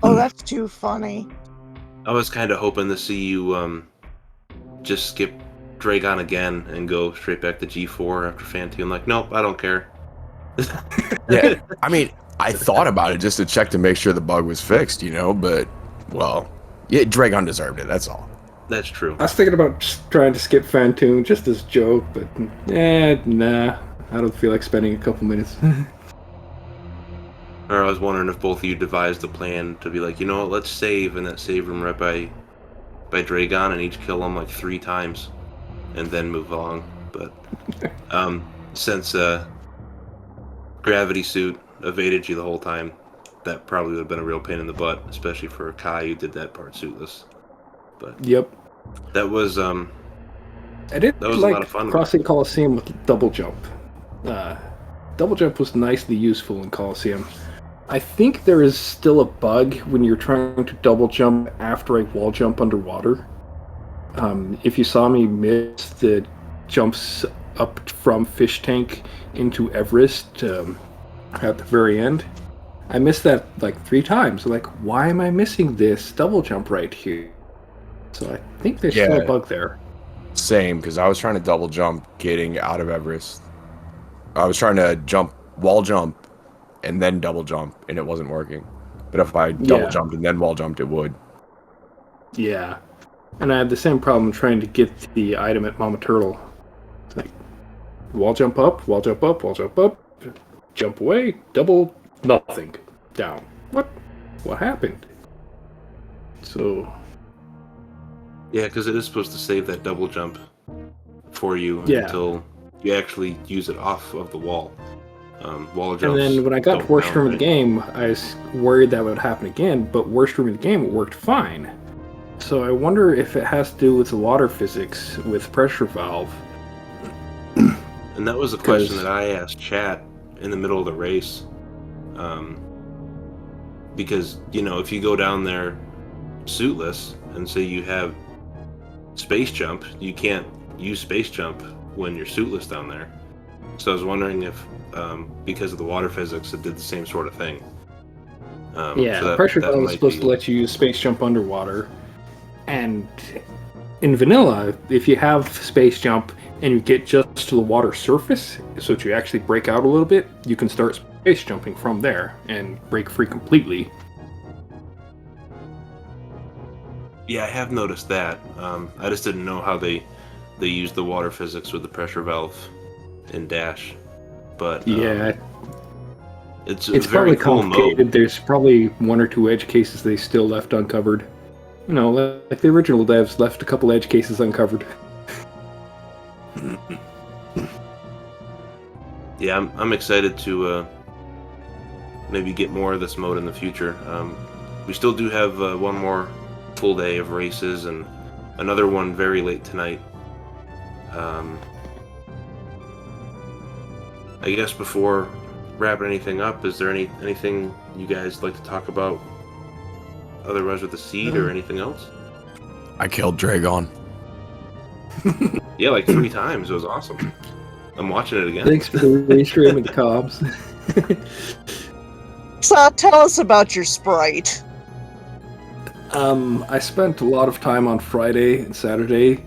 Oh, that's too funny. I was kind of hoping to see you just skip Dragon again and go straight back to G4 after Fantune. Like, nope, I don't care. Yeah, I mean, I thought about it just to check to make sure the bug was fixed, but, well, yeah, Dragon deserved it, that's all. That's true. I was thinking about just trying to skip Fantune just as a joke, but nah. I don't feel like spending a couple minutes. Or I was wondering if both of you devised a plan to be like, you know what, let's save in that save room right by Dragon and each kill him like 3 times and then move along. But since Gravity Suit evaded you the whole time, that probably would have been a real pain in the butt, especially for Kai who did that part suitless. But yep. That was I did that was like a lot of fun. crossing Coliseum with double jump. Double jump was nicely useful in Coliseum. I think there is still a bug when you're trying to double jump after a wall jump underwater. If you saw me miss the jumps up from Fish Tank into Everest at the very end, I missed that like 3 times. Like, why am I missing this double jump right here? So I think there's still a bug there. Same, because I was trying to double jump getting out of Everest. I was trying to wall jump, and then double jump, and it wasn't working. But if I double jumped and then wall jumped, it would. Yeah. And I had the same problem trying to get the item at Mama Turtle. It's like, wall jump up, wall jump up, wall jump up, jump away, double, nothing, down. What happened? So, Yeah, because it is supposed to save that double jump for you Yeah. until you actually use it off of the wall. Wall jumps. And then when I got to don't worst count, room of right? the game, I was worried that would happen again, but worst room of the game, it worked fine. So I wonder if it has to do with the water physics with pressure valve. And that was a question 'Cause- that I asked chat in the middle of the race. Because, if you go down there suitless and say you have space jump, you can't use space jump when you're suitless down there. So I was wondering if, because of the water physics, it did the same sort of thing. Yeah, so pressure that valve is might supposed be- to let you use space jump underwater. And in vanilla, if you have space jump and you get just to the water surface, so that you actually break out a little bit, you can start space jumping from there and break free completely. Yeah, I have noticed that. I just didn't know how they use the water physics with the pressure valve in Dash. But Yeah, it's a it's very probably cool complicated. mode. There's probably one or two edge cases they still left uncovered. Like the original devs left a couple edge cases uncovered. Yeah, I'm excited to maybe get more of this mode in the future. We still do have one more full day of races and another one very late tonight. I guess before wrapping anything up, is there anything you guys like to talk about? Otherwise, with the seed or anything else? I killed Dragon. Yeah, like 3 times. It was awesome. I'm watching it again. Thanks for the restream and Cobbs. So tell us about your sprite. I spent a lot of time on Friday and Saturday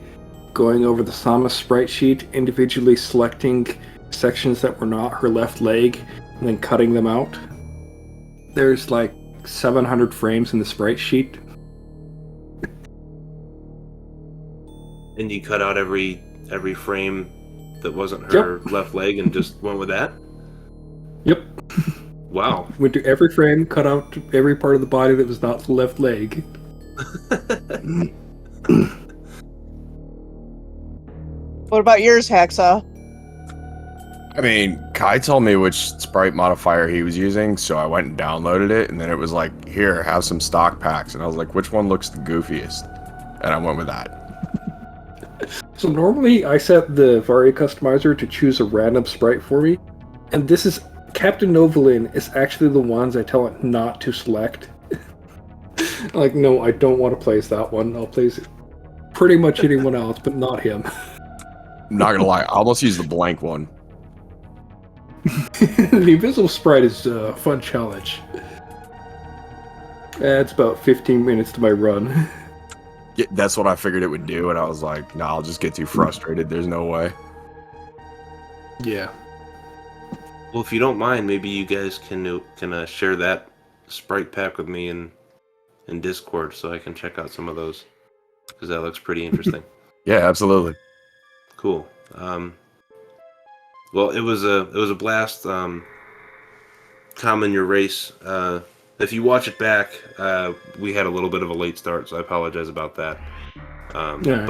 going over the Sama sprite sheet, individually selecting sections that were not her left leg, and then cutting them out. There's like 700 frames in the sprite sheet. And you cut out every frame that wasn't her left leg and just went with that? Yep. Wow. Went to every frame, cut out every part of the body that was not the left leg. What about yours, Hacksaw? I mean, Kai told me which sprite modifier he was using, so I went and downloaded it, and then it was like, here, have some stock packs. And I was like, which one looks the goofiest? And I went with that. So normally I set the Varia customizer to choose a random sprite for me, and this is Captain Novolin is actually the ones I tell it not to select. Like, no, I don't want to place that one. I'll place pretty much anyone else, but not him. I'm not gonna lie, I almost used the blank one. The invisible sprite is a fun challenge. It's about 15 minutes to my run. Yeah, that's what I figured it would do, and I was like, nah, I'll just get too frustrated. There's no way. Yeah. Well, if you don't mind, maybe you guys can share that sprite pack with me in Discord so I can check out some of those, because that looks pretty interesting. Yeah, absolutely. Cool. Well, it was a blast. Common your race. If you watch it back, we had a little bit of a late start, so I apologize about that. Yeah.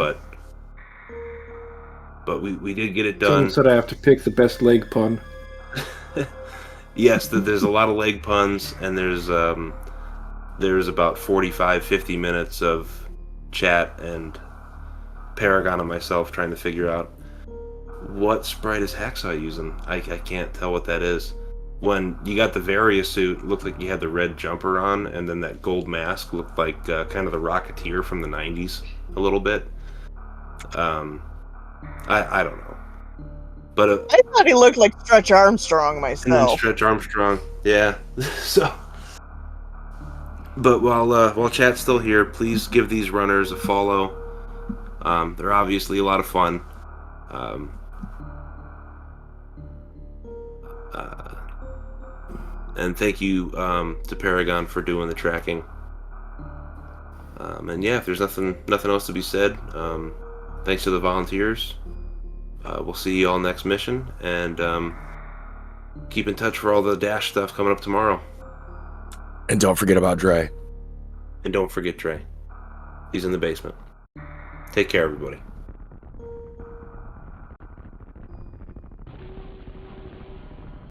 But we did get it Someone done. said I have to pick the best leg pun. Yes, there's a lot of leg puns, and there's about 45-50 minutes of chat and Paragon and myself trying to figure out what sprite is Hacksaw using. I can't tell what that is. When you got the Varia suit, it looked like you had the red jumper on, and then that gold mask looked like kind of the Rocketeer from the 90s a little bit. I don't know. But I thought he looked like Stretch Armstrong and then myself. Stretch Armstrong, yeah. So, but while chat's still here, please give these runners a follow. They're obviously a lot of fun. And thank you to Paragon for doing the tracking. And yeah, if there's nothing else to be said, thanks to the volunteers. We'll see you all next mission, and keep in touch for all the Dash stuff coming up tomorrow. And don't forget about Dre. And don't forget Dre. He's in the basement. Take care, everybody.